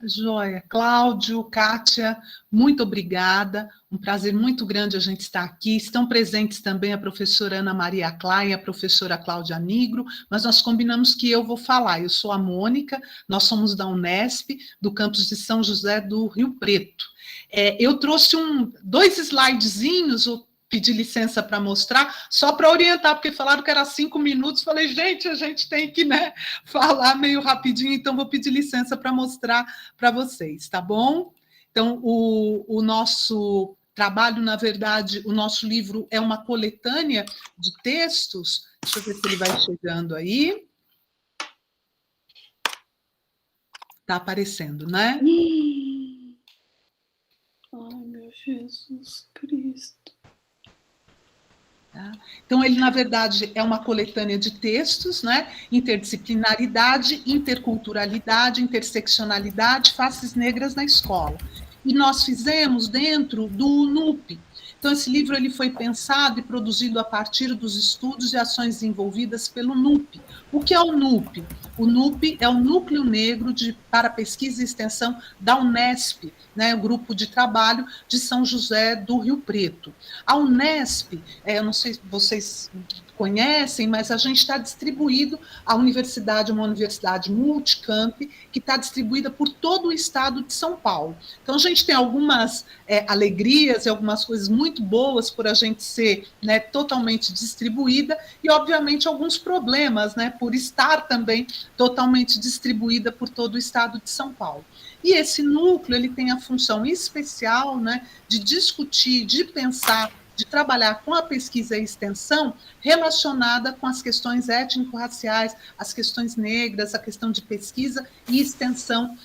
Joia. Cláudio, Kátia, muito obrigada. Um prazer muito grande a gente estar aqui. Estão presentes também a professora Ana Maria Klein e a professora Cláudia Nigro, mas nós combinamos que eu vou falar. Eu sou a Mônica, nós somos da Unesp, do campus de São José do Rio Preto. Eu trouxe 2 slidezinhos, pedi licença para mostrar, só para orientar, porque falaram que era 5 minutos, falei, gente, a gente tem que, né, falar meio rapidinho, então vou pedir licença para mostrar para vocês, tá bom? Então, o nosso trabalho, na verdade, o nosso livro é uma coletânea de textos, deixa eu ver se ele vai chegando aí. Está aparecendo, né? Ai, meu Jesus Cristo. Tá? Então, ele, na verdade, é uma coletânea de textos, né? Interdisciplinaridade, interculturalidade, interseccionalidade, faces negras na escola. E nós fizemos dentro do NUP. Então, esse livro ele foi pensado e produzido a partir dos estudos e ações desenvolvidas pelo NUP. O que é o NUP? O NUP é o Núcleo Negro para Pesquisa e Extensão da Unesp, né, o grupo de trabalho de São José do Rio Preto. A Unesp, eu não sei se vocês conhecem, mas a gente está distribuído, a universidade é uma universidade multicamp, que está distribuída por todo o estado de São Paulo. Então, a gente tem algumas alegrias e algumas coisas muito boas por a gente ser, né, totalmente distribuída, e, obviamente, alguns problemas, né, por estar também totalmente distribuída por todo o estado de São Paulo. E esse núcleo ele tem a função especial, né, de discutir, de pensar, de trabalhar com a pesquisa e extensão relacionada com as questões étnico-raciais, as questões negras, a questão de pesquisa e extensão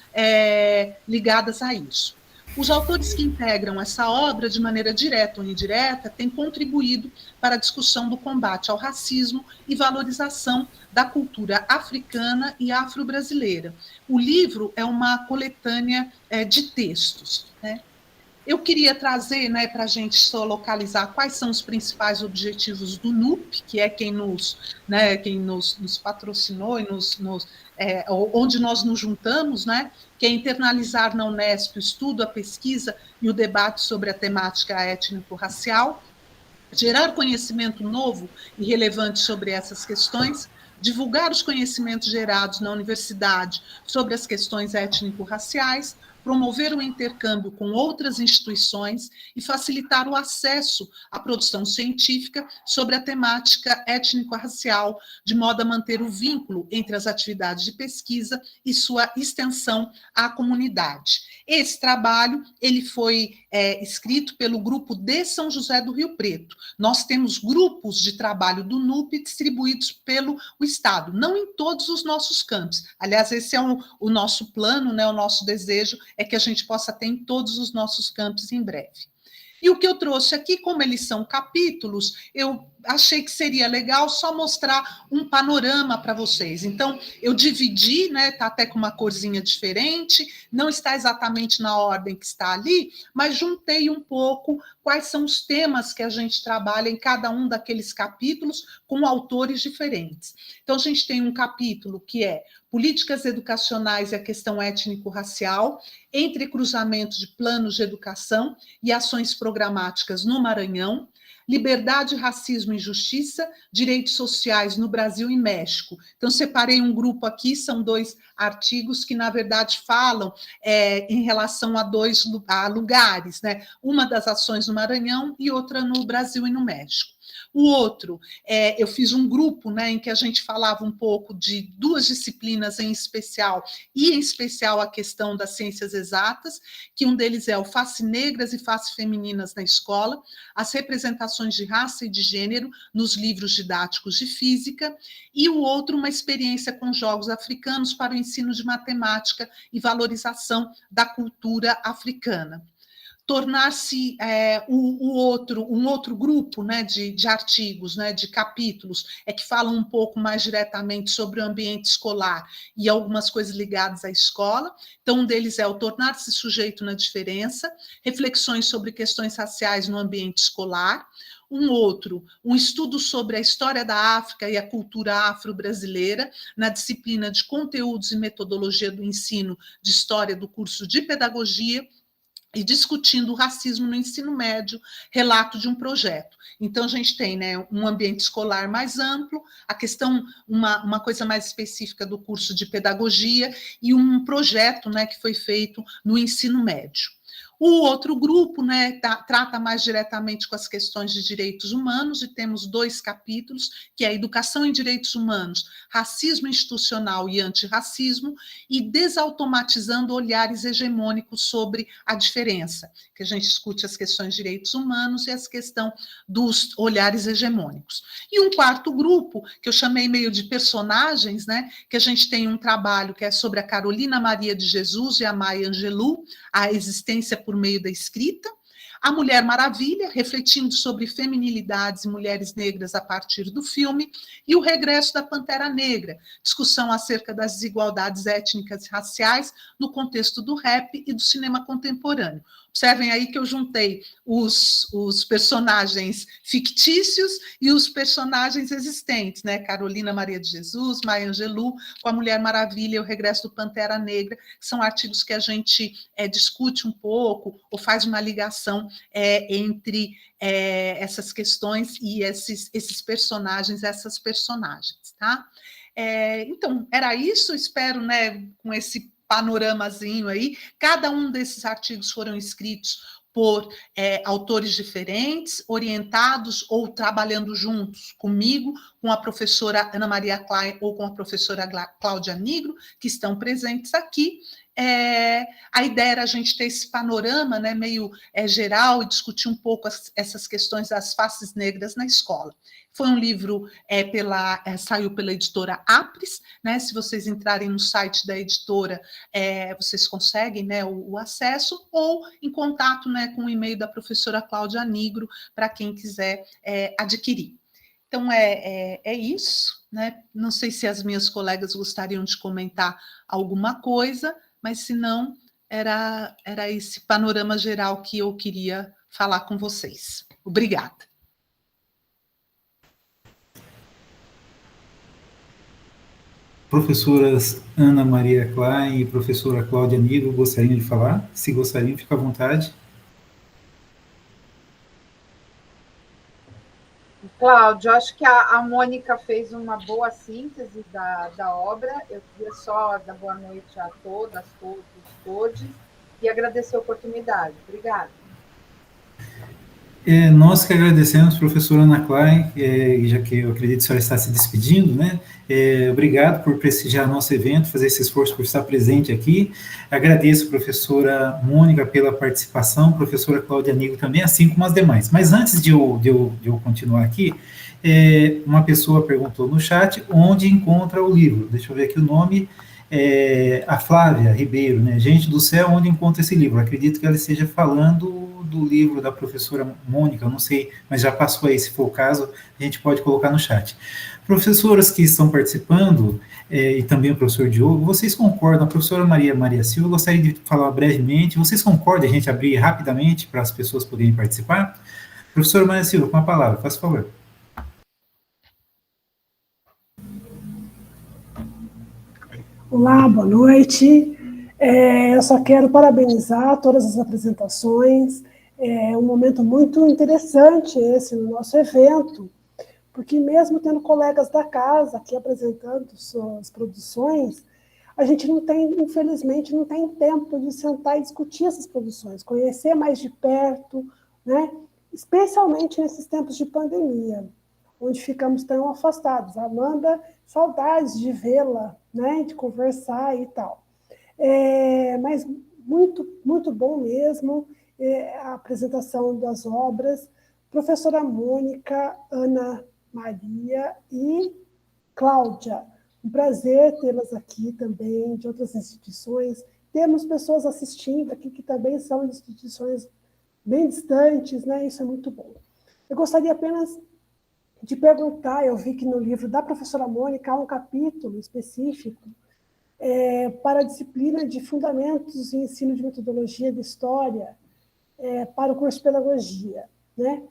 ligadas a isso. Os autores que integram essa obra, de maneira direta ou indireta, têm contribuído para a discussão do combate ao racismo e valorização da cultura africana e afro-brasileira. O livro é uma coletânea de textos, né? Eu queria trazer, né, para a gente só localizar quais são os principais objetivos do NUP, que é quem nos patrocinou e onde nós nos juntamos, né, que é internalizar na Unesp o estudo, a pesquisa e o debate sobre a temática étnico-racial, gerar conhecimento novo e relevante sobre essas questões, divulgar os conhecimentos gerados na universidade sobre as questões étnico-raciais, promover o intercâmbio com outras instituições e facilitar o acesso à produção científica sobre a temática étnico-racial, de modo a manter o vínculo entre as atividades de pesquisa e sua extensão à comunidade. Esse trabalho ele foi escrito pelo grupo de São José do Rio Preto. Nós temos grupos de trabalho do NUP distribuídos pelo Estado, não em todos os nossos campos. Aliás, esse é o nosso plano, né, o nosso desejo é que a gente possa ter em todos os nossos campos em breve. E o que eu trouxe aqui, como eles são capítulos, eu achei que seria legal só mostrar um panorama para vocês. Então, eu dividi, né, está até com uma corzinha diferente, não está exatamente na ordem que está ali, mas juntei um pouco quais são os temas que a gente trabalha em cada um daqueles capítulos com autores diferentes. Então, a gente tem um capítulo que é Políticas Educacionais e a Questão Étnico-Racial, Entrecruzamento de Planos de Educação e Ações Programáticas no Maranhão, Liberdade, Racismo e Justiça, Direitos Sociais no Brasil e México. Então, separei um grupo aqui, são 2 artigos que, na verdade, falam em relação a 2 lugares, né? Uma das ações no Maranhão e outra no Brasil e no México. O outro, eu fiz um grupo, né, em que a gente falava um pouco de duas disciplinas em especial, e em especial a questão das ciências exatas, que um deles é o Face Negras e Face Femininas na Escola, as representações de raça e de gênero nos livros didáticos de física, e o outro, uma experiência com jogos africanos para o ensino de matemática e valorização da cultura africana. Tornar-se um outro grupo, né, de artigos, né, de capítulos, que falam um pouco mais diretamente sobre o ambiente escolar e algumas coisas ligadas à escola. Então, um deles é o Tornar-se Sujeito na Diferença, reflexões sobre questões raciais no ambiente escolar. Um outro, um estudo sobre a história da África e a cultura afro-brasileira, na disciplina de Conteúdos e Metodologia do Ensino de História do curso de Pedagogia, e discutindo o racismo no ensino médio, relato de um projeto. Então, a gente tem, né, um ambiente escolar mais amplo, a questão, uma coisa mais específica do curso de pedagogia, e um projeto, né, que foi feito no ensino médio. O outro grupo, né, trata mais diretamente com as questões de direitos humanos, e temos 2 capítulos, que é Educação em Direitos Humanos, Racismo Institucional e Antirracismo, e Desautomatizando Olhares Hegemônicos sobre a Diferença, que a gente discute as questões de direitos humanos e as questões dos olhares hegemônicos. E um quarto grupo, que eu chamei meio de personagens, né, que a gente tem um trabalho que é sobre a Carolina Maria de Jesus e a Maya Angelou, a existência por meio da escrita, a Mulher Maravilha, refletindo sobre feminilidades e mulheres negras a partir do filme, e o Regresso da Pantera Negra, discussão acerca das desigualdades étnicas e raciais no contexto do rap e do cinema contemporâneo. Observem aí que eu juntei os personagens fictícios e os personagens existentes, né? Carolina Maria de Jesus, Maya Angelou, com a Mulher Maravilha e o Regresso do Pantera Negra, que são artigos que a gente discute um pouco ou faz uma ligação entre essas questões e esses personagens, essas personagens, tá? Então, era isso, espero, né, com esse panoramazinho aí, cada um desses artigos foram escritos por autores diferentes, orientados ou trabalhando juntos comigo, com a professora Ana Maria Klein ou com a professora Cláudia Nigro, que estão presentes aqui. A ideia era a gente ter esse panorama, né, meio geral, e discutir um pouco essas questões das faces negras na escola. Foi um livro saiu pela editora Apres, né? Se vocês entrarem no site da editora, vocês conseguem, né, o acesso, ou em contato, né, com o e-mail da professora Cláudia Nigro, para quem quiser adquirir. Então, é isso, né? Não sei se as minhas colegas gostariam de comentar alguma coisa, mas se não, era esse panorama geral que eu queria falar com vocês. Obrigada. Professoras Ana Maria Klein e professora Cláudia Nigro gostariam de falar? Se gostariam, fica à vontade. Cláudio, acho que a Mônica fez uma boa síntese da obra. Eu queria só dar boa noite a todas, todos, e agradecer a oportunidade. Obrigada. Nós que agradecemos, professora Ana Klein, já que eu acredito que a senhora está se despedindo, né? Obrigado por prestigiar nosso evento, fazer esse esforço por estar presente aqui. Agradeço, professora Mônica, pela participação, professora Cláudia Nigro também, assim como as demais. Mas antes de eu continuar aqui, uma pessoa perguntou no chat onde encontra o livro. Deixa eu ver aqui o nome. A Flávia Ribeiro, né? Gente do céu, onde encontra esse livro? Acredito que ela esteja falando do livro da professora Mônica, eu não sei, mas já passou aí, se for o caso, a gente pode colocar no chat. Professoras que estão participando, e também o professor Diogo, vocês concordam? A professora Maria Silva, eu gostaria de falar brevemente, vocês concordam a gente abrir rapidamente para as pessoas poderem participar? Professora Maria Silva, com a palavra, faça favor. Olá, boa noite. Eu só quero parabenizar todas as apresentações. É um momento muito interessante esse no nosso evento, porque mesmo tendo colegas da casa aqui apresentando suas produções, a gente não tem, infelizmente, não tem tempo de sentar e discutir essas produções, conhecer mais de perto, né? Especialmente nesses tempos de pandemia. onde ficamos tão afastados. Amanda, saudades de vê-la, né, de conversar e tal. Mas muito, muito bom mesmo a apresentação das obras. Professora Mônica, Ana Maria e Cláudia, um prazer tê-las aqui também, de outras instituições. Temos pessoas assistindo aqui que também são de instituições bem distantes, né? Isso é muito bom. Eu gostaria apenas de perguntar, eu vi que no livro da professora Mônica há um capítulo específico para a disciplina de Fundamentos e Ensino de Metodologia de História para o curso de Pedagogia, né?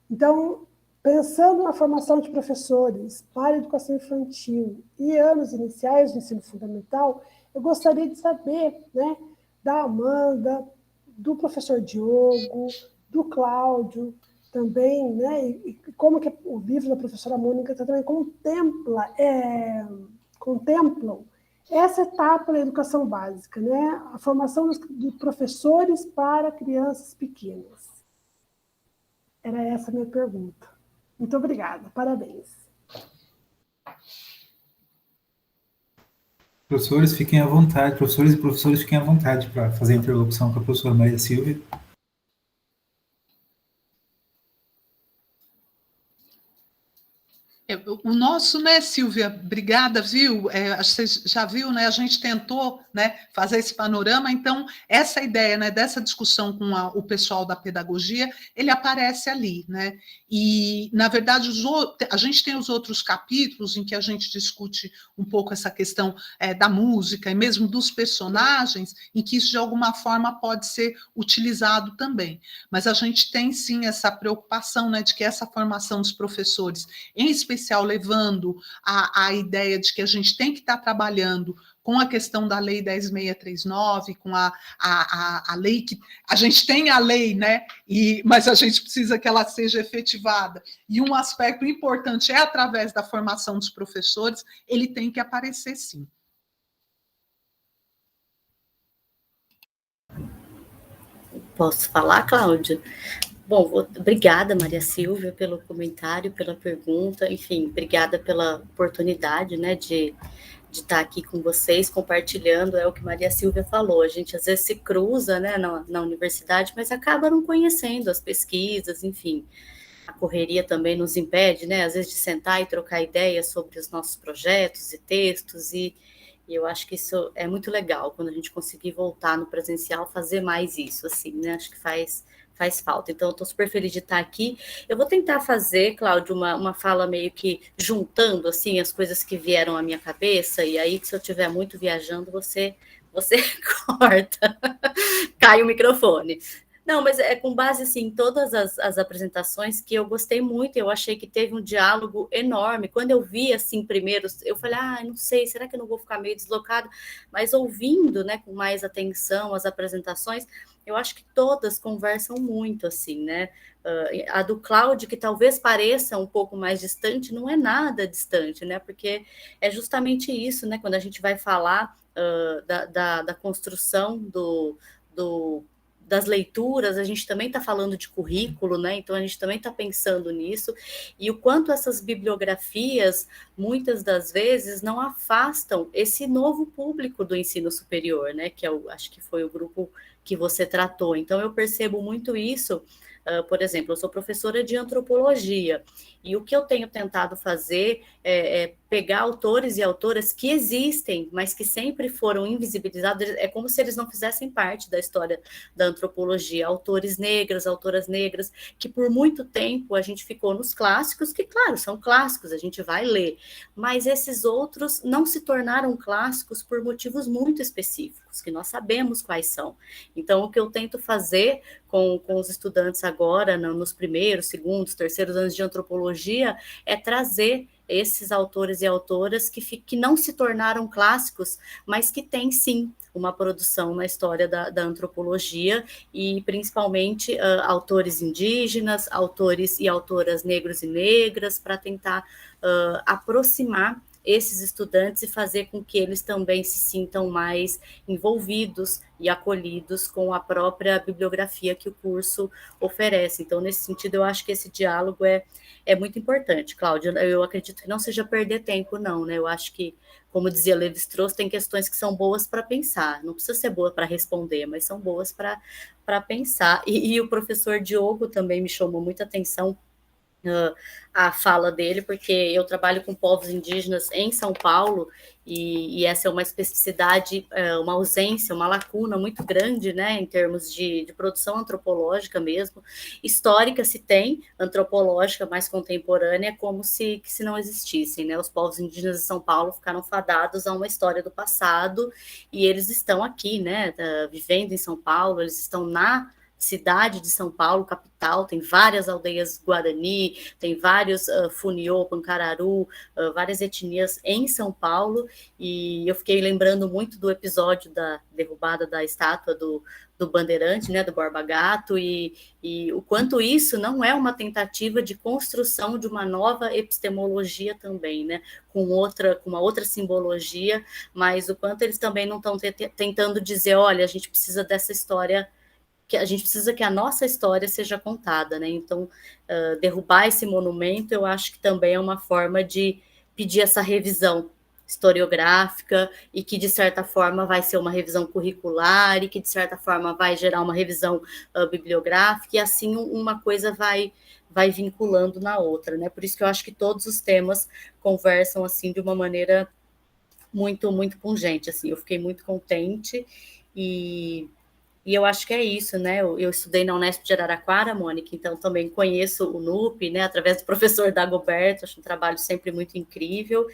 Então, pensando na formação de professores para a educação infantil e anos iniciais do ensino fundamental, eu gostaria de saber, né, da Amanda, do professor Diogo, do Cláudio, também, né, e como que o livro da professora Mônica também contemplam essa etapa da educação básica, né, a formação de professores para crianças pequenas. Era essa a minha pergunta. Muito obrigada, parabéns. Professores, fiquem à vontade, professores e professores fiquem à vontade para fazer a interlocução com a professora Maria Silvia. O nosso, né, Silvia, obrigada, viu? Você já viu, né? A gente tentou, né, fazer esse panorama, então, essa ideia, né, dessa discussão com o pessoal da pedagogia, ele aparece ali, né? E, na verdade, a gente tem os outros capítulos em que a gente discute um pouco essa questão da música e mesmo dos personagens, em que isso, de alguma forma, pode ser utilizado também. Mas a gente tem, sim, essa preocupação, né, de que essa formação dos professores, em especial levando a ideia de que a gente tem que estar trabalhando com a questão da Lei 10.639, com a lei que... A gente tem a lei, né? Mas a gente precisa que ela seja efetivada. E um aspecto importante é através da formação dos professores, ele tem que aparecer, sim. Posso falar, Cláudia? Bom, obrigada, Maria Silvia, pelo comentário, pela pergunta, enfim, obrigada pela oportunidade, né, de estar aqui com vocês, compartilhando, é o que Maria Silvia falou, a gente às vezes se cruza, né, na universidade, mas acaba não conhecendo as pesquisas, enfim, a correria também nos impede, né, às vezes de sentar e trocar ideias sobre os nossos projetos e textos, e eu acho que isso é muito legal, quando a gente conseguir voltar no presencial, fazer mais isso, assim, né, acho que faz falta. Então, eu estou super feliz de estar aqui. Eu vou tentar fazer, Cláudio, uma fala meio que juntando, assim, as coisas que vieram à minha cabeça, e aí, se eu estiver muito viajando, você corta, cai o microfone. Não, mas é com base, assim, em todas as apresentações que eu gostei muito, eu achei que teve um diálogo enorme. Quando eu vi, assim, primeiro, eu falei, não sei, será que eu não vou ficar meio deslocado? Mas ouvindo, né, com mais atenção as apresentações, eu acho que todas conversam muito, assim, né? A do Cláudio, que talvez pareça um pouco mais distante, não é nada distante, né? Porque é justamente isso, né? Quando a gente vai falar da construção das leituras, a gente também está falando de currículo, né? Então a gente também está pensando nisso, e o quanto essas bibliografias, muitas das vezes, não afastam esse novo público do ensino superior, né? Que acho que foi o grupo que você tratou. Então eu percebo muito isso. Por exemplo, eu sou professora de antropologia, e o que eu tenho tentado fazer é pegar autores e autoras que existem, mas que sempre foram invisibilizados, é como se eles não fizessem parte da história da antropologia, autoras negras, que por muito tempo a gente ficou nos clássicos, que claro, são clássicos, a gente vai ler, mas esses outros não se tornaram clássicos por motivos muito específicos, que nós sabemos quais são. Então, o que eu tento fazer com os estudantes agora, nos primeiros, segundos, terceiros anos de antropologia, é trazer esses autores e autoras que não se tornaram clássicos, mas que têm, sim, uma produção na história da antropologia, e principalmente autores indígenas, autores e autoras negros e negras, para tentar aproximar esses estudantes e fazer com que eles também se sintam mais envolvidos e acolhidos com a própria bibliografia que o curso oferece. Então, nesse sentido, eu acho que esse diálogo é muito importante, Cláudia. Eu acredito que não seja perder tempo, não, né? Eu acho que, como dizia Levi-Strauss, tem questões que são boas para pensar, não precisa ser boa para responder, mas são boas para pensar. E o professor Diogo também me chamou muita atenção a fala dele, porque eu trabalho com povos indígenas em São Paulo, e essa é uma especificidade, uma ausência, uma lacuna muito grande, né, em termos de produção antropológica mesmo. Histórica se tem, antropológica mais contemporânea, como se não existissem, né? Os povos indígenas de São Paulo ficaram fadados a uma história do passado, e eles estão aqui, né, vivendo em São Paulo, eles estão na cidade de São Paulo, capital, tem várias aldeias Guarani, tem vários Funiô, Pancararu, várias etnias em São Paulo, e eu fiquei lembrando muito do episódio da derrubada da estátua do Bandeirante, né, do Borba Gato, e o quanto isso não é uma tentativa de construção de uma nova epistemologia também, né, com uma outra simbologia, mas o quanto eles também não estão tentando dizer, olha, a gente precisa dessa história, que a gente precisa que a nossa história seja contada, né? Então, derrubar esse monumento, eu acho que também é uma forma de pedir essa revisão historiográfica, e que, de certa forma, vai ser uma revisão curricular, e que, de certa forma, vai gerar uma revisão bibliográfica, e assim uma coisa vai vinculando na outra, né? Por isso que eu acho que todos os temas conversam, assim, de uma maneira muito, muito pungente, assim. Eu fiquei muito contente, e eu acho que é isso, né? Eu estudei na Unesp de Araraquara, Mônica, então também conheço o NUP, né? Através do professor Dagoberto, acho um trabalho sempre muito incrível.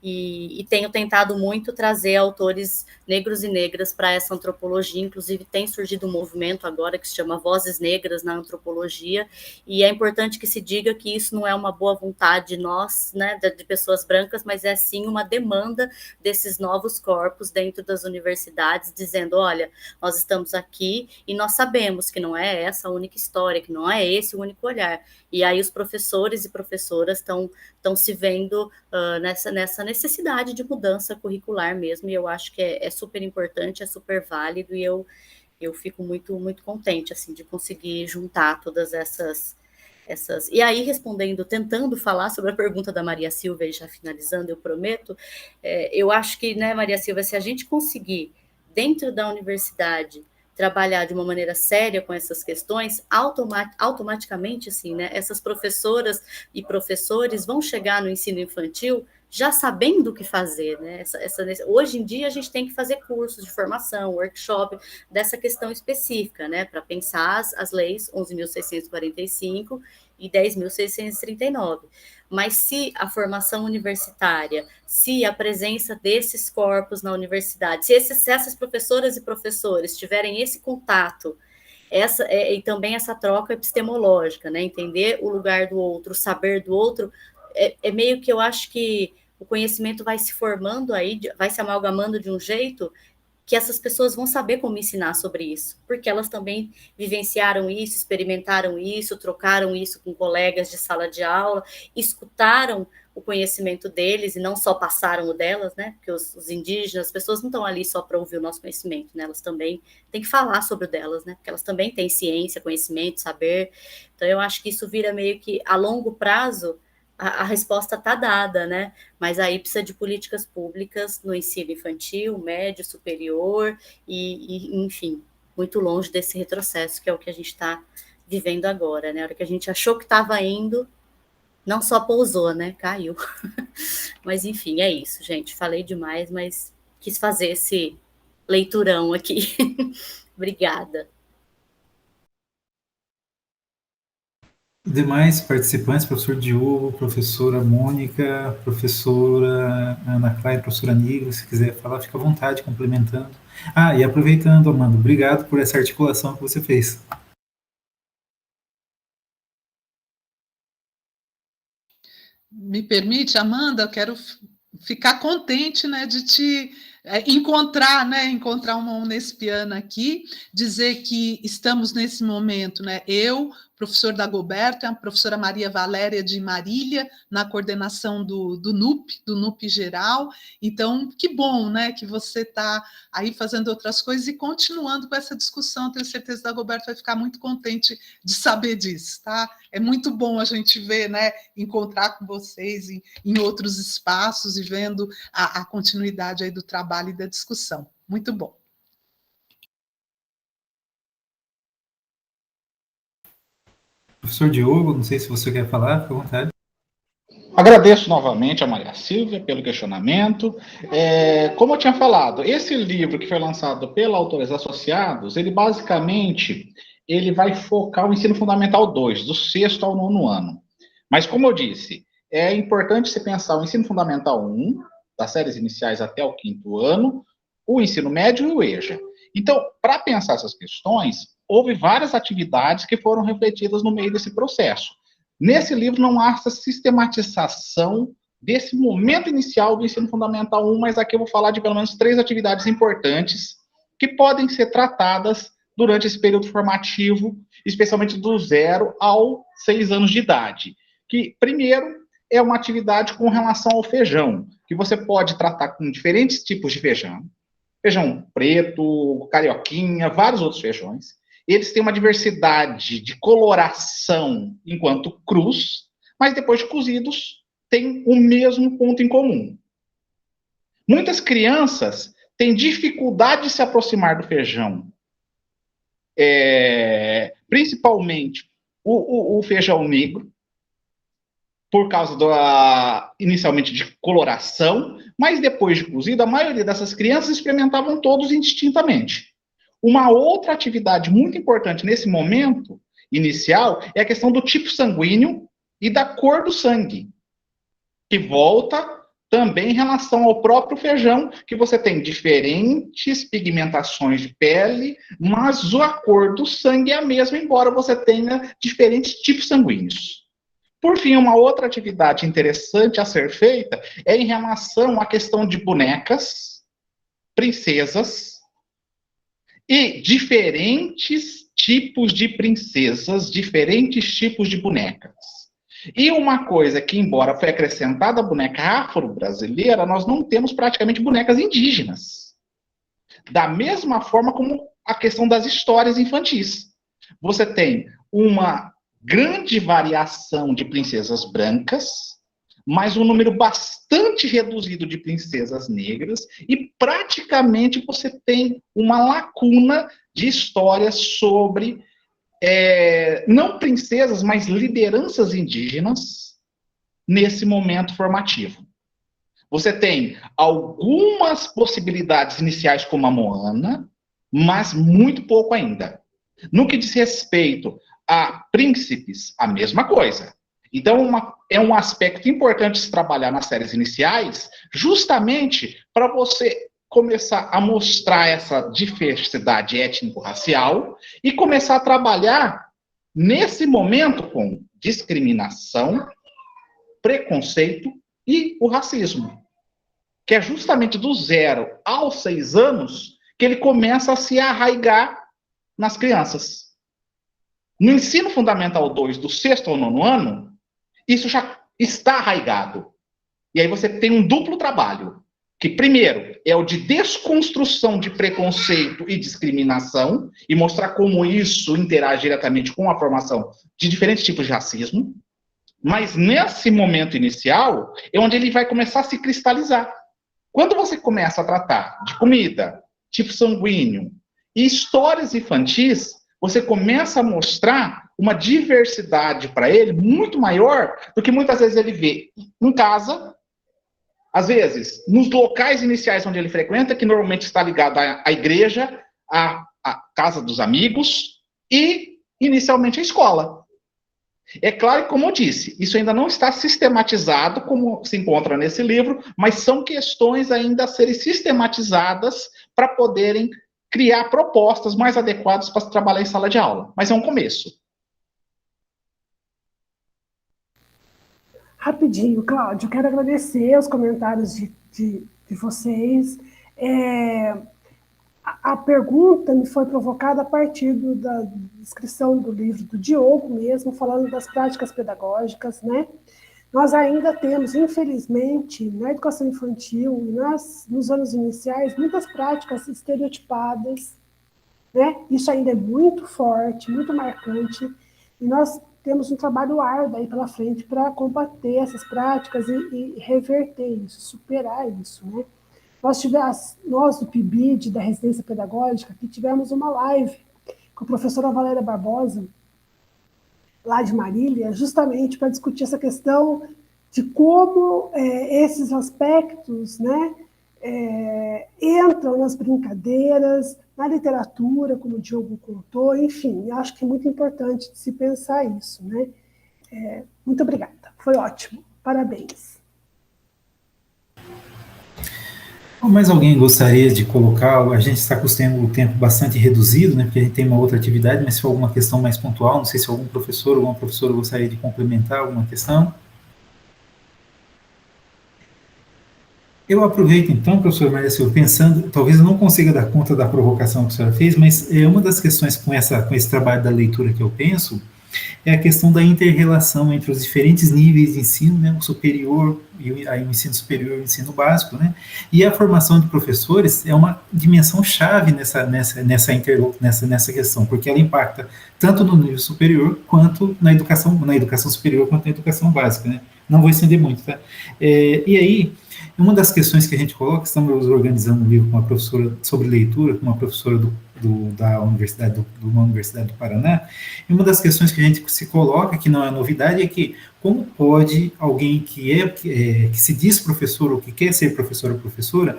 E tenho tentado muito trazer autores negros e negras para essa antropologia, inclusive tem surgido um movimento agora que se chama Vozes Negras na Antropologia, e é importante que se diga que isso não é uma boa vontade de nós, né, de pessoas brancas, mas é sim uma demanda desses novos corpos dentro das universidades, dizendo, olha, nós estamos aqui e nós sabemos que não é essa a única história, que não é esse o único olhar. E aí os professores e professoras estão se vendo nessa necessidade de mudança curricular mesmo, e eu acho que é super importante, é super válido, e eu fico muito, muito contente, assim, de conseguir juntar todas essas... E aí, tentando falar sobre a pergunta da Maria Silva, e já finalizando, eu prometo, eu acho que, né, Maria Silva, se a gente conseguir, dentro da universidade, trabalhar de uma maneira séria com essas questões, automaticamente, assim, né, essas professoras e professores vão chegar no ensino infantil já sabendo o que fazer, né? Hoje em dia a gente tem que fazer cursos de formação, workshop dessa questão específica, né, para pensar as leis 11.645 e 10.639. Mas se a formação universitária, se a presença desses corpos na universidade, se essas professoras e professores tiverem esse contato, e também essa troca epistemológica, né, entender o lugar do outro, o saber do outro, é meio que eu acho que o conhecimento vai se formando aí, vai se amalgamando de um jeito que essas pessoas vão saber como ensinar sobre isso, porque elas também vivenciaram isso, experimentaram isso, trocaram isso com colegas de sala de aula, escutaram o conhecimento deles e não só passaram o delas, né? Porque os indígenas, as pessoas não estão ali só para ouvir o nosso conhecimento, né? Elas também têm que falar sobre o delas, né? Porque elas também têm ciência, conhecimento, saber. Então, eu acho que isso vira meio que, a longo prazo, a resposta está dada, né? Mas aí precisa de políticas públicas no ensino infantil, médio, superior, enfim, muito longe desse retrocesso, que é o que a gente está vivendo agora, né? A hora que a gente achou que estava indo, não só pousou, né? Caiu. Mas, enfim, é isso, gente. Falei demais, mas quis fazer esse leiturão aqui. Obrigada. Demais participantes, professor Diogo, professora Mônica, professora Ana Clara, professora Nigro, se quiser falar, fica à vontade, complementando. E aproveitando, Amanda, obrigado por essa articulação que você fez. Me permite, Amanda, eu quero ficar contente, né, de te encontrar uma unespiana aqui, dizer que estamos nesse momento, né, eu, professor Dagoberto, a professora Maria Valéria de Marília, na coordenação do NUP geral. Então, que bom, né, que você está aí fazendo outras coisas e continuando com essa discussão. Tenho certeza que Dagoberto vai ficar muito contente de saber disso, tá? É muito bom a gente ver, né, encontrar com vocês em outros espaços e vendo a continuidade aí do trabalho e da discussão. Muito bom. Professor Diogo, não sei se você quer falar, fica à vontade. Agradeço novamente a Maria Silvia pelo questionamento. Como eu tinha falado, esse livro que foi lançado pela Autores Associados, ele basicamente vai focar o ensino fundamental 2, do 6º ao 9º ano. Mas, como eu disse, é importante se pensar o ensino fundamental 1, das séries iniciais até o 5º ano, o ensino médio e o EJA. Então, para pensar essas questões, houve várias atividades que foram refletidas no meio desse processo. Nesse livro não há essa sistematização desse momento inicial do ensino fundamental 1, mas aqui eu vou falar de pelo menos 3 atividades importantes que podem ser tratadas durante esse período formativo, especialmente do 0 aos 6 anos de idade. Que, primeiro, é uma atividade com relação ao feijão, que você pode tratar com diferentes tipos de feijão. Feijão preto, carioquinha, vários outros feijões. Eles têm uma diversidade de coloração enquanto crus, mas depois de cozidos, têm o mesmo ponto em comum. Muitas crianças têm dificuldade de se aproximar do feijão, principalmente o feijão negro, por causa inicialmente de coloração, mas depois de cozido, a maioria dessas crianças experimentavam todos indistintamente. Uma outra atividade muito importante nesse momento inicial é a questão do tipo sanguíneo e da cor do sangue, que volta também em relação ao próprio feijão, que você tem diferentes pigmentações de pele, mas a cor do sangue é a mesma, embora você tenha diferentes tipos sanguíneos. Por fim, uma outra atividade interessante a ser feita é em relação à questão de bonecas, princesas, e diferentes tipos de princesas, diferentes tipos de bonecas. E uma coisa que, embora foi acrescentada à boneca afro-brasileira, nós não temos praticamente bonecas indígenas. Da mesma forma como a questão das histórias infantis. Você tem uma grande variação de princesas brancas, mas um número bastante reduzido de princesas negras, e praticamente você tem uma lacuna de histórias sobre, não princesas, mas lideranças indígenas nesse momento formativo. Você tem algumas possibilidades iniciais como a Moana, mas muito pouco ainda. No que diz respeito a príncipes, a mesma coisa. Então, é um aspecto importante se trabalhar nas séries iniciais, justamente para você começar a mostrar essa diversidade étnico-racial e começar a trabalhar, nesse momento, com discriminação, preconceito e o racismo, que é justamente do 0 aos 6 anos que ele começa a se arraigar nas crianças. No ensino fundamental 2, do 6º ao 9º ano, isso já está arraigado. E aí você tem um duplo trabalho, que primeiro é o de desconstrução de preconceito e discriminação, e mostrar como isso interage diretamente com a formação de diferentes tipos de racismo, mas nesse momento inicial é onde ele vai começar a se cristalizar. Quando você começa a tratar de comida, tipo sanguíneo, e histórias infantis, você começa a mostrar uma diversidade para ele muito maior do que muitas vezes ele vê em casa, às vezes nos locais iniciais onde ele frequenta, que normalmente está ligado à igreja, à casa dos amigos e, inicialmente, à escola. É claro que, como eu disse, isso ainda não está sistematizado, como se encontra nesse livro, mas são questões ainda a serem sistematizadas para poderem criar propostas mais adequadas para trabalhar em sala de aula. Mas é um começo. Rapidinho, Cláudio, quero agradecer os comentários de vocês. a pergunta me foi provocada a partir da descrição do livro do Diogo mesmo, falando das práticas pedagógicas, né? Nós ainda temos, infelizmente, na educação infantil e nos anos iniciais, muitas práticas estereotipadas, né? Isso ainda é muito forte, muito marcante, e nós temos um trabalho árduo aí pela frente para combater essas práticas e reverter isso, superar isso, né? Nós do PIBID, da Residência Pedagógica, que tivemos uma live com a professora Valéria Barbosa, lá de Marília, justamente para discutir essa questão de como esses aspectos, né, entram nas brincadeiras, na literatura, como o Diogo contou, enfim, acho que é muito importante de se pensar isso, né? Muito obrigada, foi ótimo, parabéns. Mais alguém gostaria de colocar? A gente está com o tempo bastante reduzido, né, porque a gente tem uma outra atividade, mas se for alguma questão mais pontual, não sei se algum professor ou alguma professora gostaria de complementar alguma questão. Eu aproveito então, professor Maria Silva, pensando, talvez eu não consiga dar conta da provocação que a senhora fez, mas uma das questões com esse trabalho da leitura que eu penso é a questão da inter-relação entre os diferentes níveis de ensino, né, o superior, e aí o ensino superior e o ensino básico, né, e a formação de professores é uma dimensão chave nessa questão, porque ela impacta tanto no nível superior quanto na educação superior quanto na educação básica, né. Não vou estender muito, tá? E aí, uma das questões que a gente coloca, estamos organizando um livro com uma professora sobre leitura, com uma professora da universidade, de uma universidade do Paraná, e uma das questões que a gente se coloca, que não é novidade, é que como pode alguém que se diz professor ou que quer ser professor ou professora,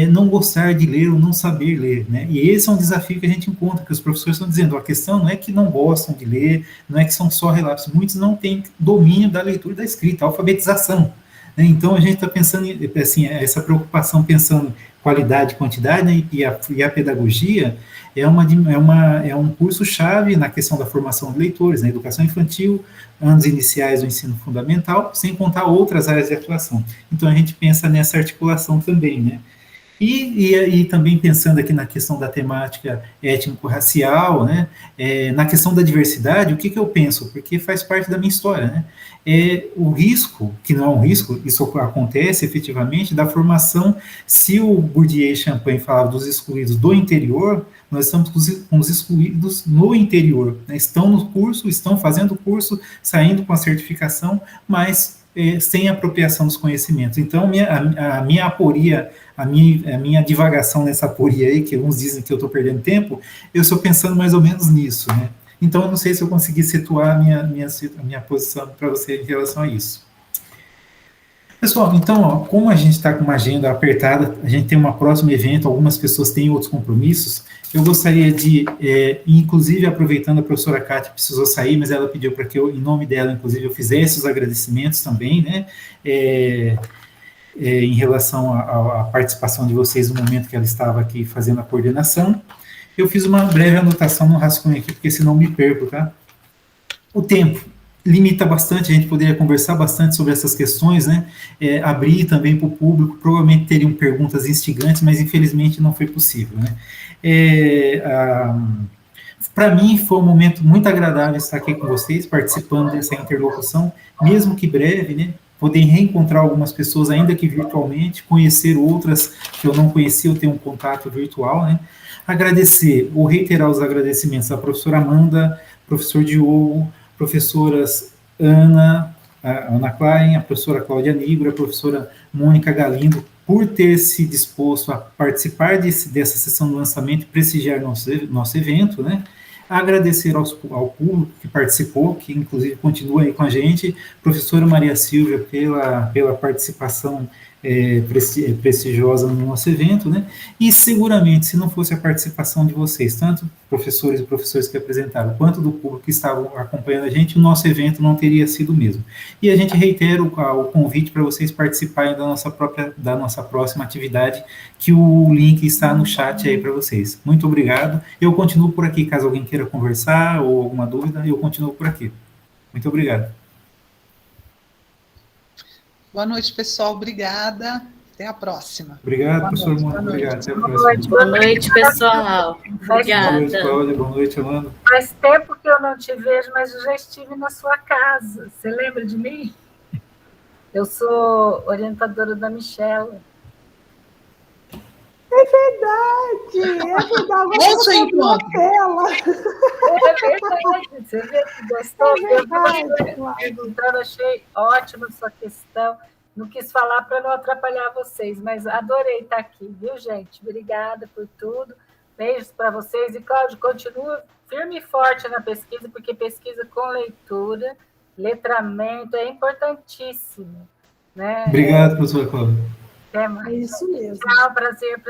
não gostar de ler ou não saber ler, né? E esse é um desafio que a gente encontra, que os professores estão dizendo, a questão não é que não gostam de ler, não é que são só relatos, muitos não têm domínio da leitura e da escrita, alfabetização. Então, a gente está pensando, assim, essa preocupação pensando qualidade e quantidade, né, e a pedagogia é um curso-chave na questão da formação de leitores, na educação infantil, anos iniciais do ensino fundamental, sem contar outras áreas de atuação. Então, a gente pensa nessa articulação também, né? E também pensando aqui na questão da temática étnico-racial, né, na questão da diversidade, o que eu penso? Porque faz parte da minha história, né? O risco, que não é um risco, isso acontece efetivamente, da formação, se o Bourdieu e Champagne falavam dos excluídos do interior, nós estamos com os excluídos no interior, né? Estão no curso, estão fazendo o curso, saindo com a certificação, mas sem apropriação dos conhecimentos. Então, a minha aporia, a minha divagação nessa aporia aí, que uns dizem que eu estou perdendo tempo, eu estou pensando mais ou menos nisso, né? Então, eu não sei se eu consegui situar a minha posição para você em relação a isso. Pessoal, então, ó, como a gente está com uma agenda apertada, a gente tem um próximo evento, algumas pessoas têm outros compromissos, eu gostaria de, inclusive, aproveitando, a professora Kátia precisou sair, mas ela pediu para que eu, em nome dela, inclusive, eu fizesse os agradecimentos também, né, em relação à participação de vocês no momento que ela estava aqui fazendo a coordenação. Eu fiz uma breve anotação no rascunho aqui, porque senão me perco, tá? O tempo limita bastante, a gente poderia conversar bastante sobre essas questões, né? Abrir também para o público, provavelmente teriam perguntas instigantes, mas infelizmente não foi possível, né? Para mim foi um momento muito agradável estar aqui com vocês, participando dessa interlocução, mesmo que breve, né? Poder reencontrar algumas pessoas, ainda que virtualmente, conhecer outras que eu não conhecia, eu tenho um contato virtual, né? Agradecer, ou reiterar os agradecimentos à professora Amanda, professor Diogo, professoras Ana Klein, a professora Cláudia Nigro, a professora Mônica Galindo, por ter se disposto a participar dessa sessão de lançamento e prestigiar nosso evento, né? Agradecer ao público que participou, que inclusive continua aí com a gente, professora Maria Silvia, pela participação prestigiosa no nosso evento, né? E seguramente, se não fosse a participação de vocês, tanto professores e professores que apresentaram, quanto do público que estavam acompanhando a gente, o nosso evento não teria sido o mesmo. E a gente reitera o convite para vocês participarem da nossa próxima atividade, que o link está no chat aí para vocês. Muito obrigado. Eu continuo por aqui, caso alguém queira conversar ou alguma dúvida, eu continuo por aqui. Muito obrigado. Boa noite, pessoal. Obrigada. Até a próxima. Obrigado, professor Mônica. Obrigado. Até a próxima. Boa noite, pessoal. Boa noite, Obrigada. Cláudia. Boa noite, Amanda. Faz tempo que eu não te vejo, mas eu já estive na sua casa. Você lembra de mim? Eu sou orientadora da Michela. É verdade. Agora Ouça eu enquanto. tela. É verdade. Você vê que gostou? É verdade, Eu perguntando, achei ótima a sua questão. Não quis falar para não atrapalhar vocês, mas adorei estar aqui, viu, gente? Obrigada por tudo. Beijos para vocês. E, Cláudio, continua firme e forte na pesquisa, porque pesquisa com leitura, letramento é importantíssimo. Né? Obrigado, professora Cláudia. Até mais. É isso mesmo. Tchau, prazer,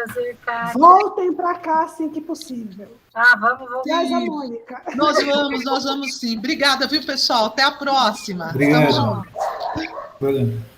Kátia. Voltem para cá assim que possível. Vamos voltar. Traz a Mônica. Nós vamos sim. Obrigada, viu, pessoal? Até a próxima. Obrigado. Estamos juntos. Valeu.